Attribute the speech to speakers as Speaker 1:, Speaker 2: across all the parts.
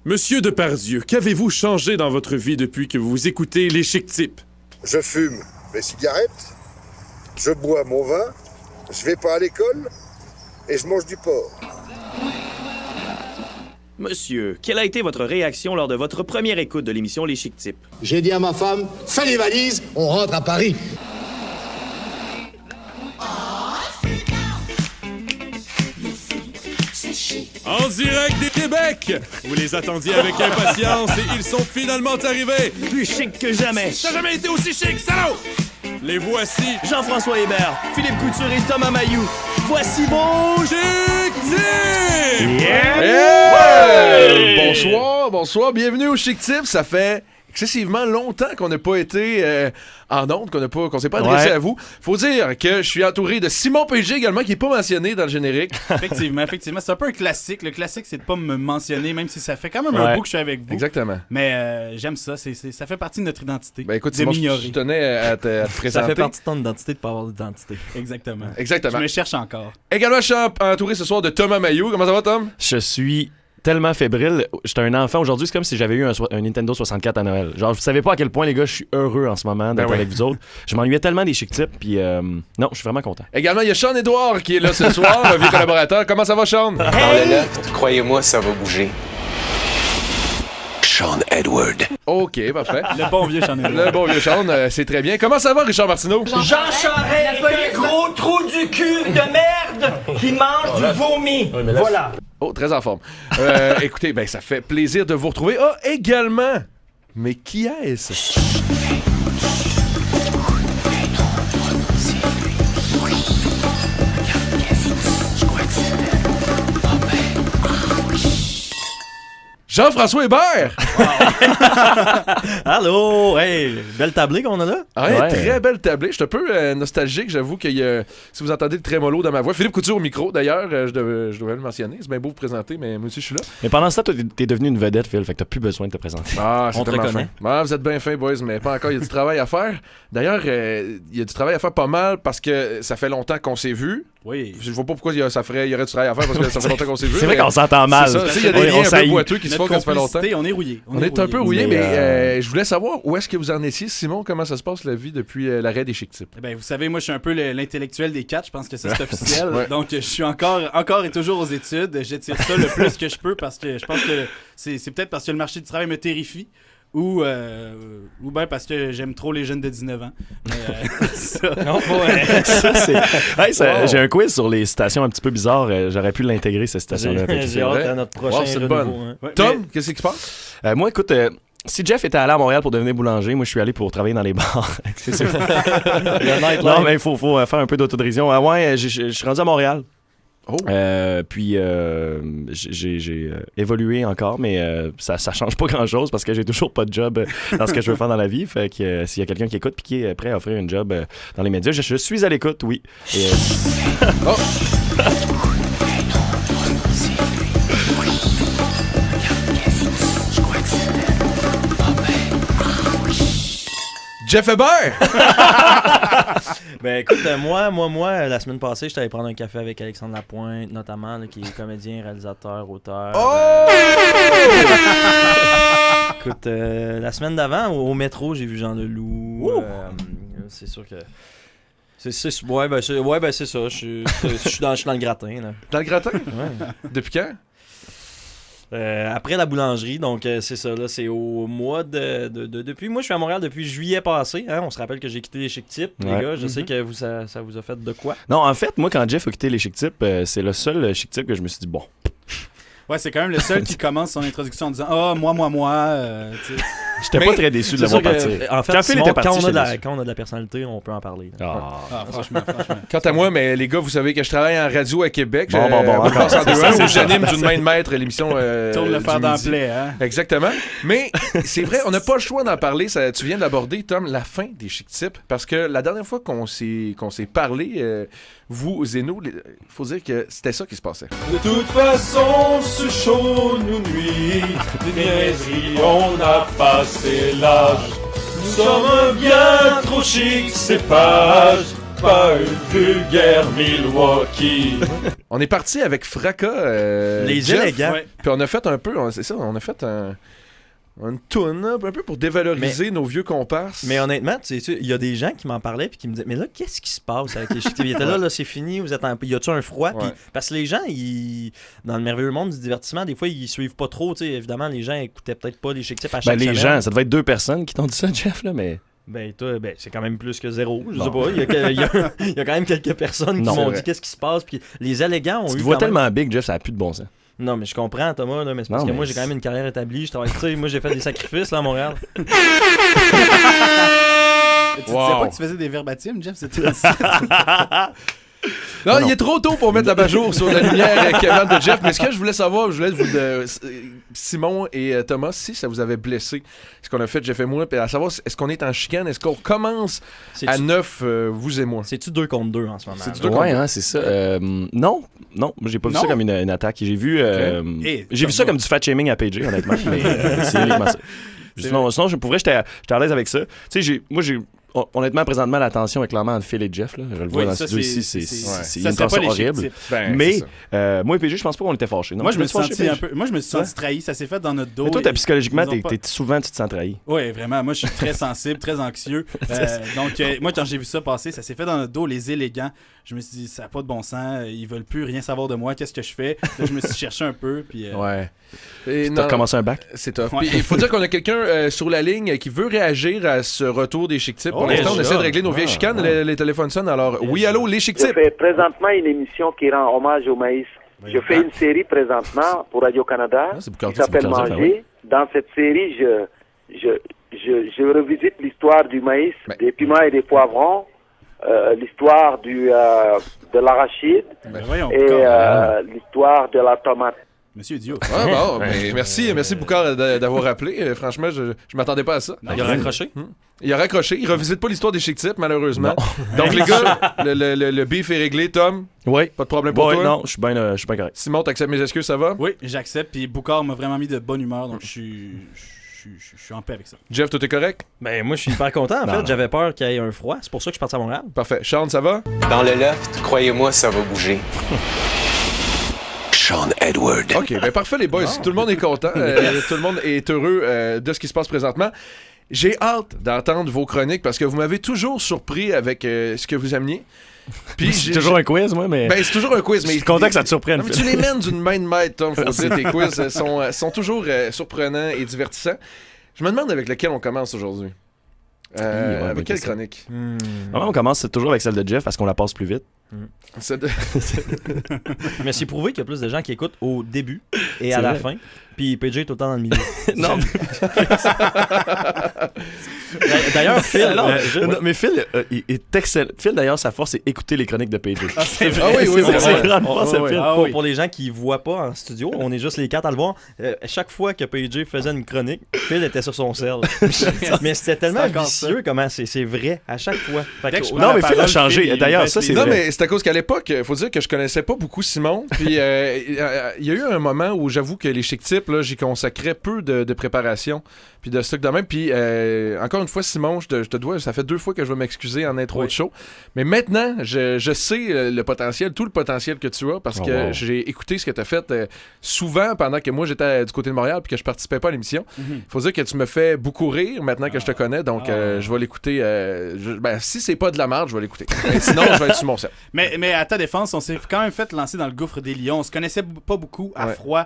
Speaker 1: Monsieur Depardieu, qu'avez-vous changé dans votre vie depuis que vous écoutez les Chic Types?
Speaker 2: Je fume mes cigarettes, je bois mon vin, je vais pas à l'école et je mange du porc.
Speaker 3: Monsieur, quelle a été votre réaction lors de votre première écoute de l'émission Les Chic Types?
Speaker 4: J'ai dit à ma femme, fais les valises, on rentre à Paris.
Speaker 1: En direct des Québec! Vous les attendiez avec impatience et ils sont finalement arrivés!
Speaker 3: Plus chic que jamais!
Speaker 1: T'as jamais été aussi chic, salaud! Les voici!
Speaker 3: Jean-François Hébert, Philippe Couture et Thomas Mayou. Voici vos
Speaker 1: Chic Types!
Speaker 5: Bonsoir, bienvenue au Chic Types. Ça fait excessivement longtemps qu'on n'a pas été en ondes, qu'on s'est pas adressé à vous. Faut dire que je suis entouré de Simon Pg également, qui est pas mentionné dans le générique.
Speaker 6: Effectivement. C'est un peu un classique. Le classique, c'est de pas me mentionner, même si ça fait quand même un bout que je suis avec vous.
Speaker 5: Exactement.
Speaker 6: Mais j'aime ça. Ça fait partie de notre identité.
Speaker 5: Ben écoute, Simon, je tenais à te présenter.
Speaker 7: Ça fait partie de ton identité de pas avoir d'identité.
Speaker 6: Exactement.
Speaker 5: Exactement.
Speaker 6: Je me cherche encore.
Speaker 5: Également, je suis entouré ce soir de Thomas Mayou. Comment ça va, Tom?
Speaker 7: Je suis tellement fébrile. J'étais un enfant aujourd'hui, c'est comme si j'avais eu un Nintendo 64 à Noël. Genre, vous savez pas à quel point, les gars, je suis heureux en ce moment d'être avec vous autres. Je m'ennuyais tellement des Chic Types, puis non, je suis vraiment content.
Speaker 5: Également, il y a Sean-Édouard qui est là ce soir, un vieux collaborateur. Comment ça va, Sean?
Speaker 8: Hey! Croyez-moi, ça va bouger. Sean Edward.
Speaker 5: OK, parfait.
Speaker 6: Le bon vieux Sean Edward.
Speaker 5: Le bon vieux Sean, c'est très bien. Comment ça va, Richard Martineau?
Speaker 9: Jean Charest, un gros trou du cul de merde qui mange du vomi. Voilà.
Speaker 5: Oh, très en forme. Écoutez, ben ça fait plaisir de vous retrouver. Ah, également! Mais qui est-ce? Jean-François Hébert!
Speaker 7: Allô! Hey, belle tablée qu'on a là?
Speaker 5: Ouais. Très belle tablée. Je suis un peu nostalgique, j'avoue que si vous entendez le trémolo dans ma voix, Philippe Couture au micro, d'ailleurs, je devais le mentionner. C'est bien beau vous présenter, mais moi aussi je suis là.
Speaker 7: Mais pendant ce temps, t'es devenu une vedette, Phil, fait que t'as plus besoin de te présenter.
Speaker 5: Ah, c'est
Speaker 7: on te
Speaker 5: tellement
Speaker 7: reconnaît.
Speaker 5: fin. Ah, vous êtes bien fins, boys, mais pas encore. Il y a du travail à faire. D'ailleurs, il y a du travail à faire pas mal parce que ça fait longtemps qu'on s'est vus.
Speaker 6: Oui.
Speaker 5: Je vois pas pourquoi il y aurait du travail à faire parce que ça fait longtemps qu'on s'est vus.
Speaker 7: C'est vrai qu'on s'entend mal.
Speaker 5: Il y a des liens un peu boiteux qui se font quand ça fait longtemps.
Speaker 6: On est rouillé.
Speaker 5: On est un peu rouillé, mais je voulais savoir où est-ce que vous en étiez, Simon, comment ça se passe la vie depuis l'arrêt des Chic Types?
Speaker 6: Ben, vous savez, moi, je suis un peu l'intellectuel des quatre. Je pense que ça, c'est officiel.
Speaker 5: Ouais.
Speaker 6: Donc, je suis encore et toujours aux études. J'étire ça le plus que je peux parce que je pense que c'est peut-être parce que le marché du travail me terrifie. Ou bien parce que j'aime trop les jeunes de 19 ans. Mais, ça...
Speaker 7: Non, ouais. Ça, c'est... Hey, wow. J'ai un quiz sur les citations un petit peu bizarres. J'aurais pu l'intégrer, cette citation-là.
Speaker 6: J'ai hâte à notre prochain
Speaker 5: c'est bonne.
Speaker 6: Hein. Ouais,
Speaker 5: Tom, qu'est-ce qui se passe?
Speaker 7: Moi, écoute... si Jeff était allé à Montréal pour devenir boulanger, moi je suis allé pour travailler dans les bars. C'est sûr. Non, mais il faut faire un peu d'autodérision. Ouais, je suis rendu à Montréal.
Speaker 5: Oh.
Speaker 7: Puis j'ai évolué encore, mais ça change pas grand-chose parce que j'ai toujours pas de job dans ce que je veux faire dans la vie. Fait que s'il y a quelqu'un qui écoute et qui est prêt à offrir un job dans les médias, je suis à l'écoute, oui. Et,
Speaker 5: oh. Jeff Hébert!
Speaker 10: Ben écoute, moi, la semaine passée, j'étais allé prendre un café avec Alexandre Lapointe, notamment, là, qui est comédien, réalisateur, auteur.
Speaker 5: Oh!
Speaker 10: Écoute, la semaine d'avant, au métro, j'ai vu Jean Leloup. C'est sûr que... c'est ça. Je suis dans le gratin. Là.
Speaker 5: Dans le gratin?
Speaker 10: Ouais.
Speaker 5: Depuis quand?
Speaker 10: Après la boulangerie, donc c'est ça, là, c'est au mois depuis. Moi, je suis à Montréal depuis juillet passé. Hein, on se rappelle que j'ai quitté les Chic Types, les gars. Je sais que ça vous a fait de quoi?
Speaker 7: Non, en fait, moi, quand Jeff a quitté les Chic Types, c'est le seul Chic Type que je me suis dit, bon.
Speaker 6: Ouais, c'est quand même le seul qui commence son introduction en disant « Ah, moi. »
Speaker 7: J'étais pas très déçu de l'avoir parti.
Speaker 10: En fait, Simon, quand on a de la personnalité, on peut en parler.
Speaker 6: Franchement.
Speaker 5: Quant à moi, mais les gars, vous savez que je travaille en radio à Québec.
Speaker 7: Bon.
Speaker 5: Je passe en 2-1 où j'anime d'une main de maître l'émission.
Speaker 6: Tourne le fer d'emblée, hein?
Speaker 5: Exactement. Mais c'est vrai, on n'a pas le choix d'en parler. Tu viens d'aborder, Tom, la fin des Chic Types. Parce que la dernière fois qu'on s'est parlé, vous et nous, il faut dire que c'était ça qui se passait.
Speaker 1: De toute façon, ce show nous nuit. Des niaiseries, on a passé l'âge. Nous sommes un bien trop chic cépage.
Speaker 10: pas un vulgaire Milwaukee.
Speaker 5: On est parti avec fracas.
Speaker 10: Les
Speaker 5: Jeff,
Speaker 10: élégants.
Speaker 6: Ouais.
Speaker 5: Puis on a fait un peu, c'est ça, on a fait une toune, un peu pour dévaloriser nos vieux comparses.
Speaker 10: Mais honnêtement, tu sais, il y a des gens qui m'en parlaient puis qui me disaient, mais là, qu'est-ce qui se passe avec les chic-tips? Ils étaient là, c'est fini, vous êtes y a-tu un froid? Puis, parce que les gens, dans le merveilleux monde du divertissement, des fois, ils suivent pas trop, tu sais, évidemment, les gens écoutaient peut-être pas les chic-tips à chaque
Speaker 7: Les
Speaker 10: semaine.
Speaker 7: gens, ça devait être 2 personnes qui t'ont dit ça, Jeff, là, mais...
Speaker 10: Ben, toi, c'est quand même plus que 0. Je sais pas. Il y a quand même quelques personnes qui m'ont dit qu'est-ce qui se passe. Puis les élégants ont eu.
Speaker 7: Tu te vois tellement big, Jeff, ça a plus de bon sens.
Speaker 10: Non, mais je comprends, Thomas, là, mais c'est parce que moi, j'ai quand même une carrière établie. Je travaille, tu sais, moi, j'ai fait des sacrifices, là, à Montréal.
Speaker 6: Tu disais pas que tu faisais des verbatim, Jeff? C'était
Speaker 5: Non, il est trop tôt pour mettre la bajour sur la lumière capable de Jeff. Mais ce que je voulais savoir, Simon et Thomas, si ça vous avait blessé, ce qu'on a fait, Jeff et moi, puis à savoir, est-ce qu'on est en chicane? Est-ce qu'on commence à 9, vous et moi?
Speaker 10: C'est-tu 2 contre 2 en ce moment?
Speaker 5: C'est-tu 2 contre 2?
Speaker 7: Ouais, c'est ça. Non, j'ai pas vu ça comme une attaque. J'ai vu, j'ai vu ça comme du fat-shaming à PJ, honnêtement. Mais c'est uniquement ça. Sinon, je pourrais, j'étais à l'aise avec ça. Tu sais, honnêtement, présentement, la tension est clairement entre Phil et Jeff. Là. Je le vois dans le studio ici. C'est une tension horrible. Mais moi et PG, je pense pas qu'on était fâchés.
Speaker 6: Moi, je me suis senti trahi. Ça s'est fait dans notre dos.
Speaker 7: Mais toi, psychologiquement, souvent, tu te sens trahi.
Speaker 6: Oui, vraiment. Moi, je suis très sensible, très anxieux. Donc, moi, quand j'ai vu ça passer, ça s'est fait dans notre dos. Les élégants, je me suis dit, ça n'a pas de bon sens. Ils veulent plus rien savoir de moi. Qu'est-ce que je fais? Là, je me suis cherché un peu. Puis,
Speaker 5: ouais.
Speaker 7: T'as recommencé un bac?
Speaker 5: C'est tough. Ouais. Il faut dire qu'on a quelqu'un sur la ligne qui veut réagir à ce retour des chic-tips. Pour l'instant, on essaie de régler nos vieilles chicanes. Les téléphones sonnent. Alors, oui, allô, les chic-tips.
Speaker 11: Je fais présentement une émission qui rend hommage au maïs. Je fais une série présentement pour Radio-Canada qui s'appelle Manger. Dans cette série, je revisite l'histoire du maïs, des piments et des poivrons, l'histoire de l'arachide et l'histoire de la tomate.
Speaker 6: Monsieur Dio.
Speaker 5: Merci Boucard d'avoir appelé. Franchement, je m'attendais pas à ça.
Speaker 10: Il a raccroché.
Speaker 5: Il a raccroché. Il revisite pas l'histoire des chic-tips, malheureusement. Donc, les gars, le beef est réglé. Tom?
Speaker 7: Oui.
Speaker 5: Pas de problème pour toi?
Speaker 7: Non, je suis bien correct.
Speaker 5: Simon, t'acceptes mes excuses, ça va?
Speaker 6: Oui, j'accepte. Puis Boucard m'a vraiment mis de bonne humeur, donc je suis en paix avec ça.
Speaker 5: Jeff, toi, t'es correct?
Speaker 10: Ben, moi, je suis hyper content. En fait, j'avais peur qu'il y ait un froid. C'est pour ça que je suis parti à Montréal.
Speaker 5: Parfait. Sean, ça va?
Speaker 8: Dans le loft, croyez-moi, ça va bouger. Sean Edward.
Speaker 5: OK, ben parfait les boys. Tout le monde est content. Tout le monde est heureux de ce qui se passe présentement. J'ai hâte d'entendre vos chroniques parce que vous m'avez toujours surpris avec ce que vous ameniez. Puis
Speaker 7: c'est toujours un quiz, moi, mais...
Speaker 5: Ben, c'est toujours un quiz, mais...
Speaker 7: Je suis content que ça te surprenne.
Speaker 5: Tu les mènes d'une main de maître, Tom. Faut dire, tes quiz sont toujours surprenants et divertissants. Je me demande avec lequel on commence aujourd'hui. Avec quelle chronique?
Speaker 7: On commence toujours avec celle de Jeff parce qu'on la passe plus vite.
Speaker 10: Mais c'est prouvé qu'il y a plus de gens qui écoutent au début et à la fin. Puis PJ est tout le temps dans le milieu.
Speaker 7: Non,
Speaker 10: d'ailleurs, Phil.
Speaker 7: Mais Phil est excellent. Phil, d'ailleurs, sa force, c'est écouter les chroniques de PJ.
Speaker 10: C'est
Speaker 5: vrai.
Speaker 10: Oui. Pour les gens qui ne voient pas en studio, on est juste les 4 à le voir. Chaque fois que PJ faisait une chronique, Phil était sur son sel. Mais c'était tellement vicieux comment c'est vrai à chaque fois.
Speaker 7: Non, mais Phil a changé. D'ailleurs, ça, c'est vrai.
Speaker 5: Non, mais c'est à cause qu'à l'époque, il faut dire que je connaissais pas beaucoup Simon. Puis il y a eu un moment où j'avoue que les chic-tips, j'y consacrais peu de préparation. Puis de stock de même. Puis encore une fois, Simon, je te dois, ça fait 2 fois que je vais m'excuser en intro de show. Mais maintenant, je sais le potentiel, tout le potentiel que tu as parce que j'ai écouté ce que tu as fait souvent pendant que moi j'étais du côté de Montréal puis que je participais pas à l'émission. Il faut dire que tu me fais beaucoup rire maintenant que je te connais. Donc je vais l'écouter. Si c'est pas de la merde, je vais l'écouter. Sinon, je vais être sur mon set.
Speaker 6: Mais à ta défense, on s'est quand même fait lancer dans le gouffre des lions. On se connaissait pas beaucoup à froid.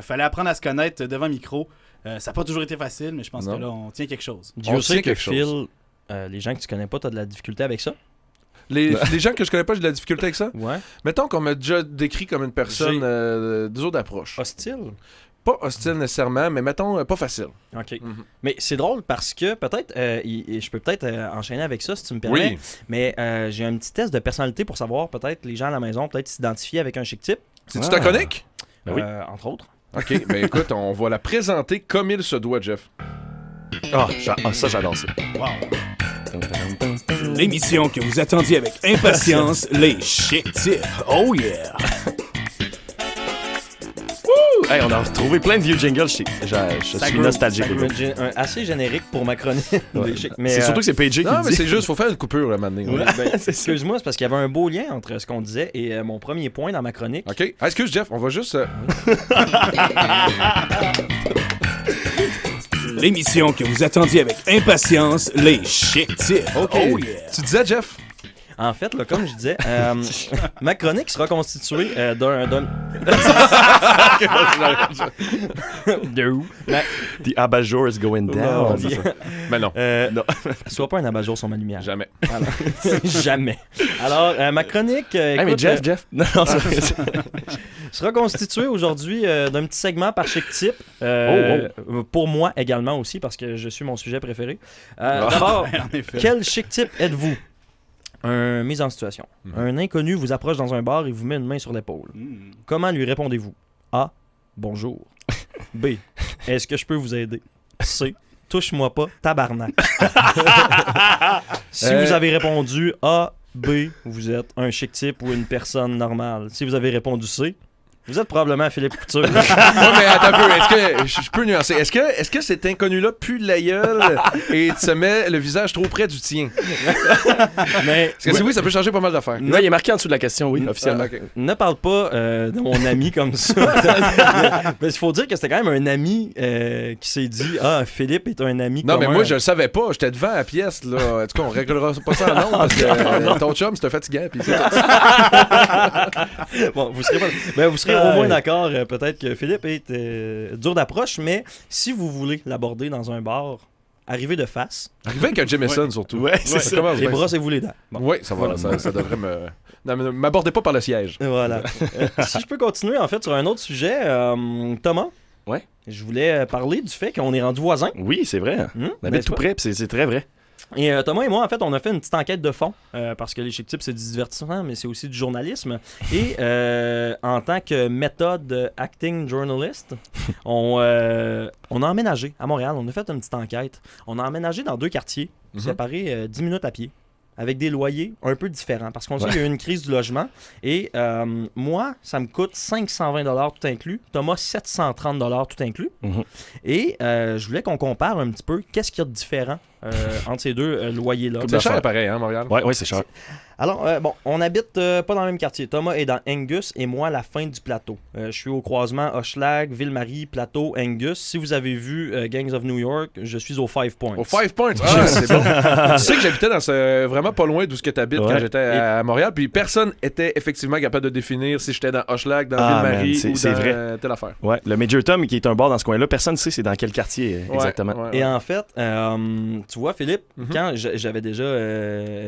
Speaker 6: Fallait apprendre à se connaître devant le micro. Ça n'a pas toujours été facile, mais je pense que là, on tient quelque chose.
Speaker 10: Dieu sait que Phil, les gens que tu connais pas, tu as de la difficulté avec ça?
Speaker 5: Les gens que je connais pas, j'ai de la difficulté avec ça?
Speaker 10: Ouais.
Speaker 5: Mettons qu'on m'a déjà décrit comme une personne d'autre d'approche.
Speaker 10: Hostile?
Speaker 5: Pas hostile nécessairement, mais mettons pas facile.
Speaker 10: OK. Mais c'est drôle parce que peut-être, je peux peut-être enchaîner avec ça si tu me permets.
Speaker 5: Oui.
Speaker 10: Mais j'ai un petit test de personnalité pour savoir peut-être les gens à la maison, peut-être s'identifier avec un chic-type.
Speaker 5: C'est-tu ta chronique?
Speaker 10: Ben oui. Entre autres.
Speaker 5: OK, ben écoute, on va la présenter comme il se doit, Jeff.
Speaker 7: Ça, j'adore ça.
Speaker 6: Wow.
Speaker 1: L'émission que vous attendiez avec impatience, les chic-tips. Oh yeah!
Speaker 7: Hey, on a retrouvé plein de vieux jingles. Je suis nostalgique.
Speaker 10: Assez générique pour ma chronique.
Speaker 7: Ouais.
Speaker 10: Mais,
Speaker 7: c'est surtout que c'est PJ qui
Speaker 5: Non,
Speaker 7: dit.
Speaker 5: mais c'est juste, faut faire une coupure là, maintenant.
Speaker 10: Ouais, excuse-moi, c'est parce qu'il y avait un beau lien entre ce qu'on disait et mon premier point dans ma chronique.
Speaker 5: OK. Ah, excuse, Jeff, on va juste...
Speaker 12: L'émission que vous attendiez avec impatience, les Chick Tips.
Speaker 5: OK.
Speaker 12: Oh yeah.
Speaker 5: Tu disais, Jeff?
Speaker 10: En fait, là, comme je disais, ma chronique sera constituée d'un... De où?
Speaker 7: The abat-jour is going down.
Speaker 5: Mais non.
Speaker 10: Non. Sois pas un abat-jour sur ma lumière.
Speaker 5: Jamais.
Speaker 10: Alors, jamais. Alors, ma chronique...
Speaker 7: Hey, mais Jeff. Non,
Speaker 10: sera constituée aujourd'hui d'un petit segment par Chick Tip. Pour moi également aussi, parce que je suis mon sujet préféré. D'abord, quel Chick Tip êtes-vous? Un mise en situation. Un inconnu vous approche dans un bar et vous met une main sur l'épaule. Comment lui répondez-vous? A. Bonjour. B. Est-ce que je peux vous aider? C. Touche-moi pas, tabarnak. Si vous avez répondu A, B, vous êtes un chic type ou une personne normale. Si vous avez répondu C, vous êtes probablement Philippe Couture.
Speaker 5: Ouais, mais attends un peu. Est-ce que je peux nuancer? Est-ce que cet inconnu-là pue de la gueule et se met le visage trop près du tien?
Speaker 10: Mais
Speaker 5: parce que oui, ça peut changer pas mal d'affaires.
Speaker 7: Là, il est marqué en dessous de la question, oui, officiellement.
Speaker 5: Okay.
Speaker 10: Ne parle pas de mon ami comme ça. Mais il faut dire que c'était quand même un ami qui s'est dit Philippe est un ami
Speaker 5: non,
Speaker 10: commun.
Speaker 5: mais moi, je le savais pas. J'étais devant la pièce. Là. En tout cas, on réglera pas ça en nom parce que ton chum, c'était fatigant. Puis c'est
Speaker 10: bon, vous serez au moins d'accord, peut-être que Philippe est dur d'approche, mais si vous voulez l'aborder dans un bar, arrivez de face.
Speaker 5: Arrivez avec un Jameson, surtout.
Speaker 7: Ouais, c'est ça.
Speaker 10: Et brossez-vous les dents. Bon.
Speaker 5: Oui, ça va. Ça devrait me... Non, mais m'abordez pas par le siège.
Speaker 10: Voilà. Si je peux continuer, en fait, sur un autre sujet, Thomas.
Speaker 7: Ouais.
Speaker 10: Je voulais parler du fait qu'on est rendu voisins.
Speaker 7: Oui, c'est vrai. On habite tout près, puis c'est très vrai.
Speaker 10: Et Thomas et moi, en fait, on a fait une petite enquête de fond, parce que les Chick Tips, c'est du divertissement, mais c'est aussi du journalisme. Et en tant que méthode acting journalist, on a emménagé à Montréal. On a fait une petite enquête. On a emménagé dans 2 quartiers, séparés 10 minutes à pied, avec des loyers un peu différents. Parce qu'on sait qu'il y a eu une crise du logement. Et moi, ça me coûte 520 $ tout inclus. Thomas, 730 $ tout inclus. Et je voulais qu'on compare un petit peu qu'est-ce qu'il y a de différent entre ces 2 loyers-là.
Speaker 5: C'est cher pareil, hein, Montréal?
Speaker 7: Oui, c'est cher.
Speaker 10: Alors, bon, on habite pas dans le même quartier. Thomas est dans Angus et moi, la fin du plateau. Je suis au croisement Hochelag, Ville-Marie, Plateau, Angus. Si vous avez vu Gangs of New York, je suis aux 5 Points.
Speaker 5: Aux 5 Points? Ah, c'est bon. Tu sais que j'habitais dans vraiment pas loin d'où ce que tu habites quand j'étais à Montréal, puis personne était effectivement capable de définir si j'étais dans Hochelag, dans Ville-Marie ou dans telle affaire.
Speaker 7: Ouais, le Major Tom qui est un bar dans ce coin-là, personne ne sait c'est dans quel quartier exactement.
Speaker 10: Ouais. Et en fait, tu vois, Philippe, quand j'avais déjà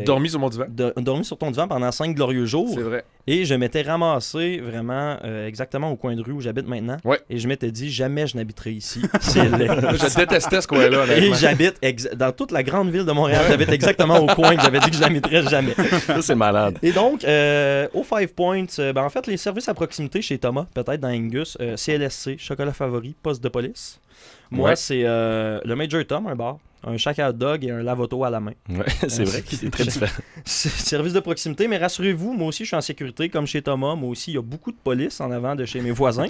Speaker 5: dormi sur mon divan.
Speaker 10: Dormi sur ton divan pendant 5 glorieux jours.
Speaker 5: C'est vrai.
Speaker 10: Et je m'étais ramassé vraiment exactement au coin de rue où j'habite maintenant.
Speaker 5: Ouais.
Speaker 10: Et je m'étais dit, jamais je n'habiterai ici. C'est laid.
Speaker 5: Je détestais ce coin-là.
Speaker 10: Et j'habite dans toute la grande ville de Montréal. J'habite exactement au coin que j'avais dit que je n'habiterais jamais.
Speaker 7: Ça, c'est malade.
Speaker 10: Et donc, aux 5 Points, en fait, les services à proximité chez Thomas, peut-être dans Angus, CLSC, chocolat favori, poste de police. Moi, c'est le Major Tom, un bar. Un shack hot dog et un lave-auto à la main.
Speaker 7: Ouais, c'est vrai que c'est très différent.
Speaker 10: C'est service de proximité, mais rassurez-vous, moi aussi je suis en sécurité comme chez Thomas. Moi aussi, il y a beaucoup de police en avant de chez mes voisins.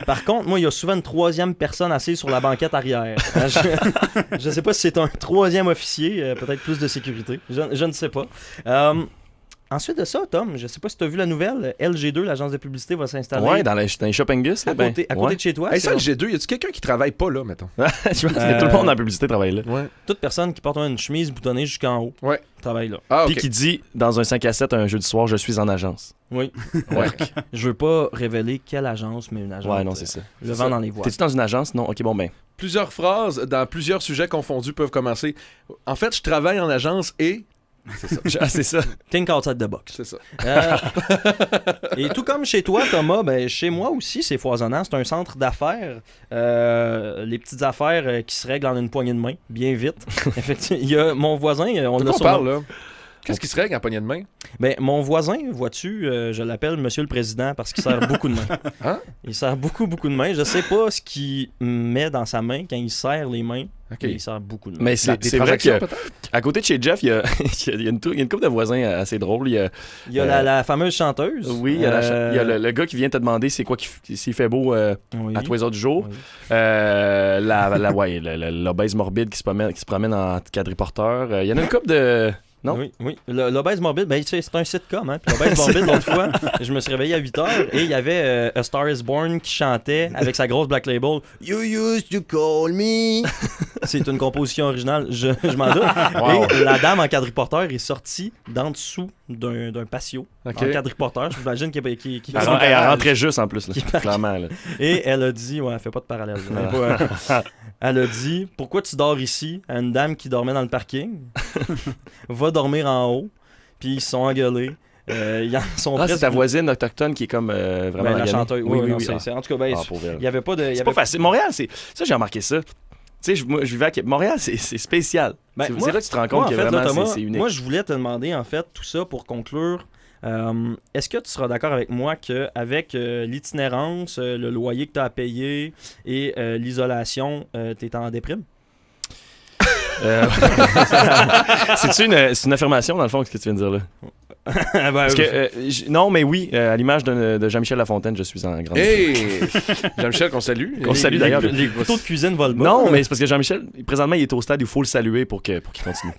Speaker 10: Par contre, moi, il y a souvent une 3e personne assise sur la banquette arrière. Je ne sais pas si c'est un 3e officier, peut-être plus de sécurité. Je ne sais pas. Ensuite de ça, Tom, je sais pas si tu as vu la nouvelle, LG2, l'agence de publicité, va s'installer.
Speaker 7: Ouais, dans les Shop Angus.
Speaker 10: À côté de chez toi.
Speaker 5: Hey, ça, LG2, y a-tu quelqu'un qui travaille pas là, mettons?
Speaker 7: Je pense que tout le monde dans la publicité travaille là.
Speaker 5: Ouais.
Speaker 10: Toute personne qui porte une chemise boutonnée jusqu'en haut travaille là.
Speaker 5: Ah, okay.
Speaker 7: Puis qui dit, dans un 5 à 7, un jeudi soir, je suis en agence.
Speaker 10: Oui. Ouais. Je veux pas révéler quelle agence, mais une agence.
Speaker 7: Ouais, non, c'est ça.
Speaker 10: Je vends dans les voies.
Speaker 7: T'es-tu dans une agence? Non? Ok, bon, ben.
Speaker 5: Plusieurs phrases dans plusieurs sujets confondus peuvent commencer. En fait, je travaille en agence et...
Speaker 10: C'est ça. C'est ça. Think outside the box.
Speaker 5: C'est ça.
Speaker 10: Et tout comme chez toi, Thomas, ben, chez moi aussi, c'est foisonnant. C'est un centre d'affaires. Les petites affaires qui se règlent en une poignée de main, bien vite. Effectivement, il y a mon voisin. On
Speaker 5: parle, là? Qu'est-ce qui se règle en poignée de main?
Speaker 10: Ben, mon voisin, vois-tu, je l'appelle Monsieur le Président parce qu'il serre beaucoup de mains.
Speaker 5: Hein? Il
Speaker 10: serre beaucoup de mains. Je sais pas ce qu'il met dans sa main quand il serre les mains.
Speaker 5: Okay.
Speaker 10: Il sert beaucoup de mains.
Speaker 7: Mais c'est vrai qu'à côté de chez Jeff, il y a une couple de voisins assez drôles. Il
Speaker 10: y a la fameuse chanteuse.
Speaker 7: Oui, il y a le gars qui vient te demander c'est quoi s'il fait beau à tous les autres jours. Oui. L'obèse morbide qui se promène en quadriporteur. Il y en a une couple de... Non?
Speaker 10: Oui. L'obèse morbide, ben, c'est un sitcom. Hein? Puis l'obèse morbide, l'autre fois, je me suis réveillé à 8h et il y avait A Star is Born qui chantait avec sa grosse Black Label You used to call me. C'est une composition originale, je m'en doute. Wow. Et la dame en quadriporteur est sortie d'en dessous d'un patio en quadriporteur. J'imagine qu'elle
Speaker 7: elle rentrait juste en plus, là, clairement. Là.
Speaker 10: Et elle a dit, elle fait pas de parallèle. Elle a dit, pourquoi tu dors ici à une dame qui dormait dans le parking? Va dormir en haut. Puis ils se sont engueulés.
Speaker 7: C'est ta voisine autochtone qui est comme vraiment
Speaker 10: la chanteuse. Oui. En tout cas, il y avait pas de.
Speaker 7: C'est pas facile. Montréal, ça j'ai remarqué ça. Tu sais, je vivais à Montréal, c'est spécial. C'est là que tu te rends compte que vraiment Thomas, c'est unique.
Speaker 10: Moi, je voulais te demander, en fait, tout ça pour conclure. Est-ce que tu seras d'accord avec moi qu'avec l'itinérance, le loyer que tu as à payer et l'isolation, tu es en déprime?
Speaker 7: C'est une affirmation, dans le fond, ce que tu viens de dire là? Parce que, non, mais oui, à l'image de Jean-Michel Lafontaine, je suis en grande...
Speaker 5: Hey! Jean-Michel, qu'on salue.
Speaker 7: Qu'on salue d'ailleurs.
Speaker 10: Les couteaux de cuisine volent bas.
Speaker 7: Non, mais c'est parce que Jean-Michel, présentement, il est au stade où il faut le saluer pour qu'il continue.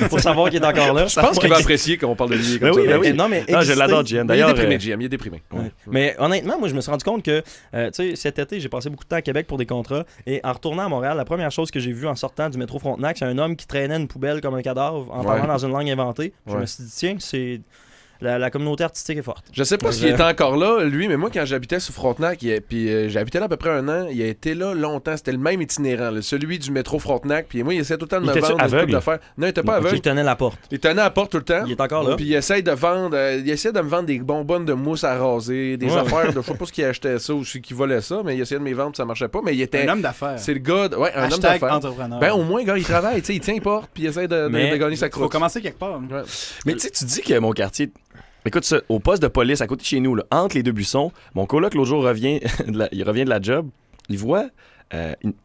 Speaker 10: Pour savoir qu'il est encore là.
Speaker 5: Je pense qu'il va apprécier qu'on parle de lui comme ça.
Speaker 7: Oui.
Speaker 10: Non, mais
Speaker 7: je l'adore, JM. D'ailleurs,
Speaker 5: il est déprimé.
Speaker 10: Ouais. Mais honnêtement, moi, je me suis rendu compte que, tu sais, cet été, j'ai passé beaucoup de temps à Québec pour des contrats. Et en retournant à Montréal, la première chose que j'ai vue en sortant du métro Frontenac, c'est un homme qui traînait une poubelle comme un cadavre en parlant dans une langue inventée. Je me suis dit, tiens, c'est... La communauté artistique est forte.
Speaker 5: Je sais pas s'il était encore là, lui, mais moi, quand j'habitais sur Frontenac, puis j'habitais là à peu près 1 an, il a été là longtemps. C'était le même itinérant, celui du métro Frontenac. Puis moi, il essaie tout le temps de me vendre une couple d'affaires. Non, il était pas aveugle.
Speaker 10: Il tenait la porte.
Speaker 5: Il tenait la porte tout le temps.
Speaker 10: Il est encore là.
Speaker 5: Puis il essaie de vendre, me vendre des bonbonnes de mousse à raser, des affaires. Je sais pas ce qu'il achetait ça ou qui volait ça, mais il essayait de me vendre, puis ça marchait pas. Mais il était.
Speaker 6: Un homme d'affaires.
Speaker 5: C'est le gars. Ouais, un homme d'affaires. Entrepreneur. Ben, au moins, gars, il travaille. Il tient les portes, puis il essaie de gagner sa croûte.
Speaker 6: Faut commencer quelque part.
Speaker 7: Mais tu dis que mon quartier. Écoute ça, au poste de police à côté de chez nous, là, entre les deux buissons, mon coloc l'autre jour revient de la job, il voit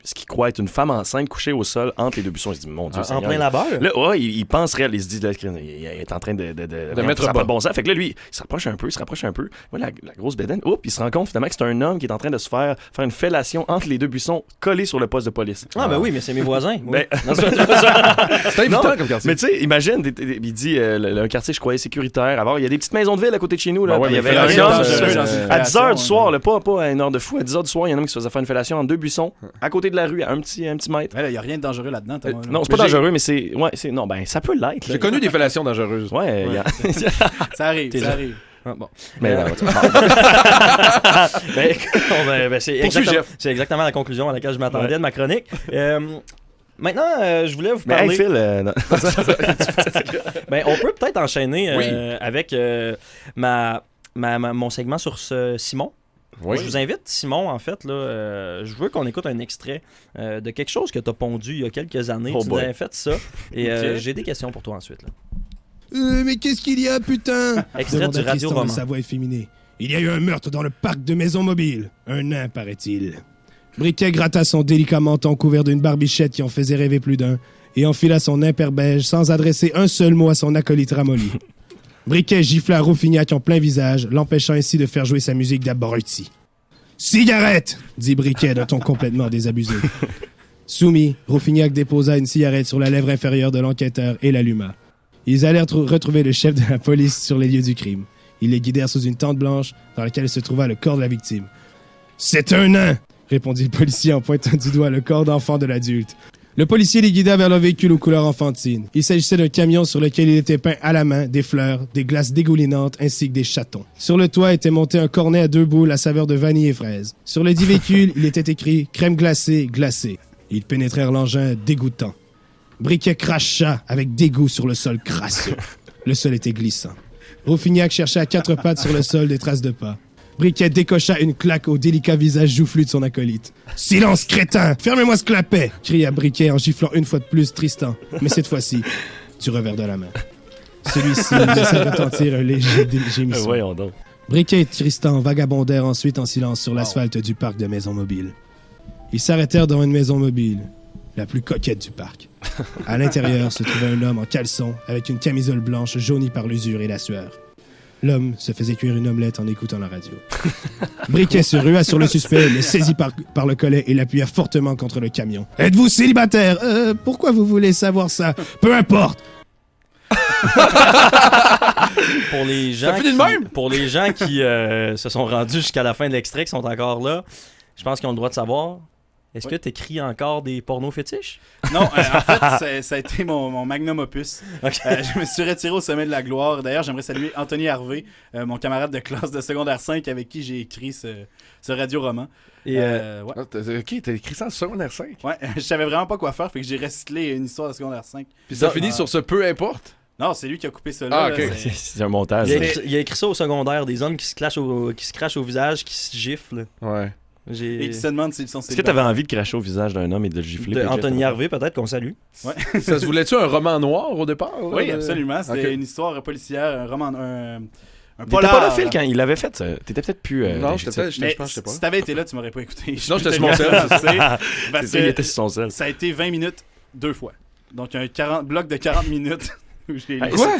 Speaker 7: ce qu'il croit être une femme enceinte couchée au sol entre les deux buissons. Il se dit, mon Dieu,
Speaker 10: en plein labeur.
Speaker 7: Là, il pense réel, il se dit, là, il est en train de
Speaker 5: mettre
Speaker 7: ça pas de bon sens. Fait que là, lui, il se rapproche un peu. Voilà, la grosse bédaine. Il se rend compte finalement que c'est un homme qui est en train de se faire une fellation entre les deux buissons collés sur le poste de police.
Speaker 10: Ben oui, mais c'est mes voisins.
Speaker 7: Mais...
Speaker 5: c'est évident comme quartier.
Speaker 7: Mais tu sais, imagine, il dit, un quartier, je croyais sécuritaire. Alors, il y a des petites maisons de ville à côté de chez nous. Là. Il y avait un homme à 10h du soir, pas à une heure de fou, à 10h du soir, il y a un homme qui se faisait faire une fellation entre deux buissons à côté de la rue, à un petit mètre.
Speaker 6: Il n'y a rien de dangereux là-dedans.
Speaker 7: Non, c'est pas dangereux, mais c'est. Ouais, non, ça peut l'être.
Speaker 5: J'ai connu des fellations dangereuses.
Speaker 7: Ouais,
Speaker 6: ça arrive.
Speaker 10: Bon.
Speaker 7: Mais
Speaker 10: c'est exactement la conclusion à laquelle je m'attendais de ma chronique. Maintenant, je voulais vous parler...
Speaker 7: Phil,
Speaker 10: on peut peut-être enchaîner avec mon segment sur Simon.
Speaker 5: Oui.
Speaker 10: Je vous invite, Simon, en fait, là, je veux qu'on écoute un extrait de quelque chose que tu as pondu il y a quelques années. Tu nous avais fait ça. Et j'ai des questions pour toi ensuite. Là.
Speaker 13: Mais qu'est-ce qu'il y a, putain?
Speaker 10: Extrait du radio-roman.
Speaker 13: Sa voix efféminée. Il y a eu un meurtre dans le parc de Maison Mobile. Un nain, paraît-il. Briquet gratta son délicat menton couvert d'une barbichette qui en faisait rêver plus d'un et enfila son imperbège sans adresser un seul mot à son acolyte ramolli. Briquet gifla Rouffignac en plein visage, l'empêchant ainsi de faire jouer sa musique d'abruti. « Cigarette !» dit Briquet d'un ton complètement désabusé. Soumis, Rouffignac déposa une cigarette sur la lèvre inférieure de l'enquêteur et l'alluma. Ils allèrent retrouver le chef de la police sur les lieux du crime. Ils les guidèrent sous une tente blanche dans laquelle se trouva le corps de la victime. « C'est un nain !» répondit le policier en pointant du doigt le corps d'enfant de l'adulte. Le policier les guida vers leur véhicule aux couleurs enfantines. Il s'agissait d'un camion sur lequel il était peint à la main des fleurs, des glaces dégoulinantes ainsi que des chatons. Sur le toit était monté un cornet à 2 boules à saveur de vanille et fraise. Sur le dit véhicule, il était écrit « crème glacée, glacée ». Ils pénétrèrent l'engin dégoûtant. Briquet cracha avec dégoût sur le sol crasseux. Le sol était glissant. Rouffignac chercha à 4 pattes sur le sol des traces de pas. Briquet décocha une claque au délicat visage joufflu de son acolyte. « Silence, crétin! Fermez-moi ce clapet !» cria Briquet en giflant une fois de plus Tristan. Mais cette fois-ci, du revers de la main. Celui-ci laissa retentir un léger gémissement.
Speaker 7: Voyons donc.
Speaker 13: Briquet et Tristan vagabondèrent ensuite en silence sur l'asphalte du parc de maisons mobiles. Ils s'arrêtèrent devant une maison mobile, la plus coquette du parc. À l'intérieur se trouvait un homme en caleçon avec une camisole blanche jaunie par l'usure et la sueur. L'homme se faisait cuire une omelette en écoutant la radio. Briquet se rua sur le suspect, le saisit par le collet et l'appuya fortement contre le camion. « Êtes-vous célibataire? Pourquoi vous voulez savoir ça? Peu importe! »
Speaker 10: Pour les gens qui se sont rendus jusqu'à la fin de l'extrait, qui sont encore là, je pense qu'ils ont le droit de savoir. Est-ce que tu écris encore des pornos fétiches?
Speaker 6: Non, en fait, ça a été mon magnum opus.
Speaker 10: Okay.
Speaker 6: Je me suis retiré au sommet de la gloire. D'ailleurs, j'aimerais saluer Anthony Harvey, mon camarade de classe de secondaire 5 avec qui j'ai écrit ce radio-roman.
Speaker 10: Et
Speaker 5: Ok, t'as écrit ça en secondaire 5?
Speaker 6: Ouais, je savais vraiment pas quoi faire, fait que j'ai recyclé une histoire de secondaire 5.
Speaker 5: Puis ça finit sur ce peu importe?
Speaker 6: Non, c'est lui qui a coupé ça là.
Speaker 5: Ah, ok.
Speaker 6: Là,
Speaker 7: c'est un montage.
Speaker 10: Il a écrit ça au secondaire, des hommes qui se crachent au visage, qui se giflent.
Speaker 5: Ouais.
Speaker 6: Et qui se demandent s'ils sont
Speaker 7: Est-ce que t'avais envie de cracher au visage d'un homme et de le gifler?
Speaker 10: Anthony Harvey, peut-être qu'on salue.
Speaker 6: Ouais.
Speaker 5: Ça se voulait-tu un roman noir au départ?
Speaker 6: Oui, absolument. C'était une histoire policière, un roman... Un
Speaker 7: T'étais pas là, Phil, quand il avait fait ça. T'étais peut-être plus...
Speaker 5: non, je pense pas.
Speaker 6: Si t'avais été là, tu m'aurais pas écouté.
Speaker 5: Non, j'étais sur mon sel.
Speaker 6: Parce
Speaker 7: qu'il était sur son sel.
Speaker 6: Ça a été 20 minutes 2 fois. Donc, un bloc de 40 minutes...
Speaker 7: Quoi?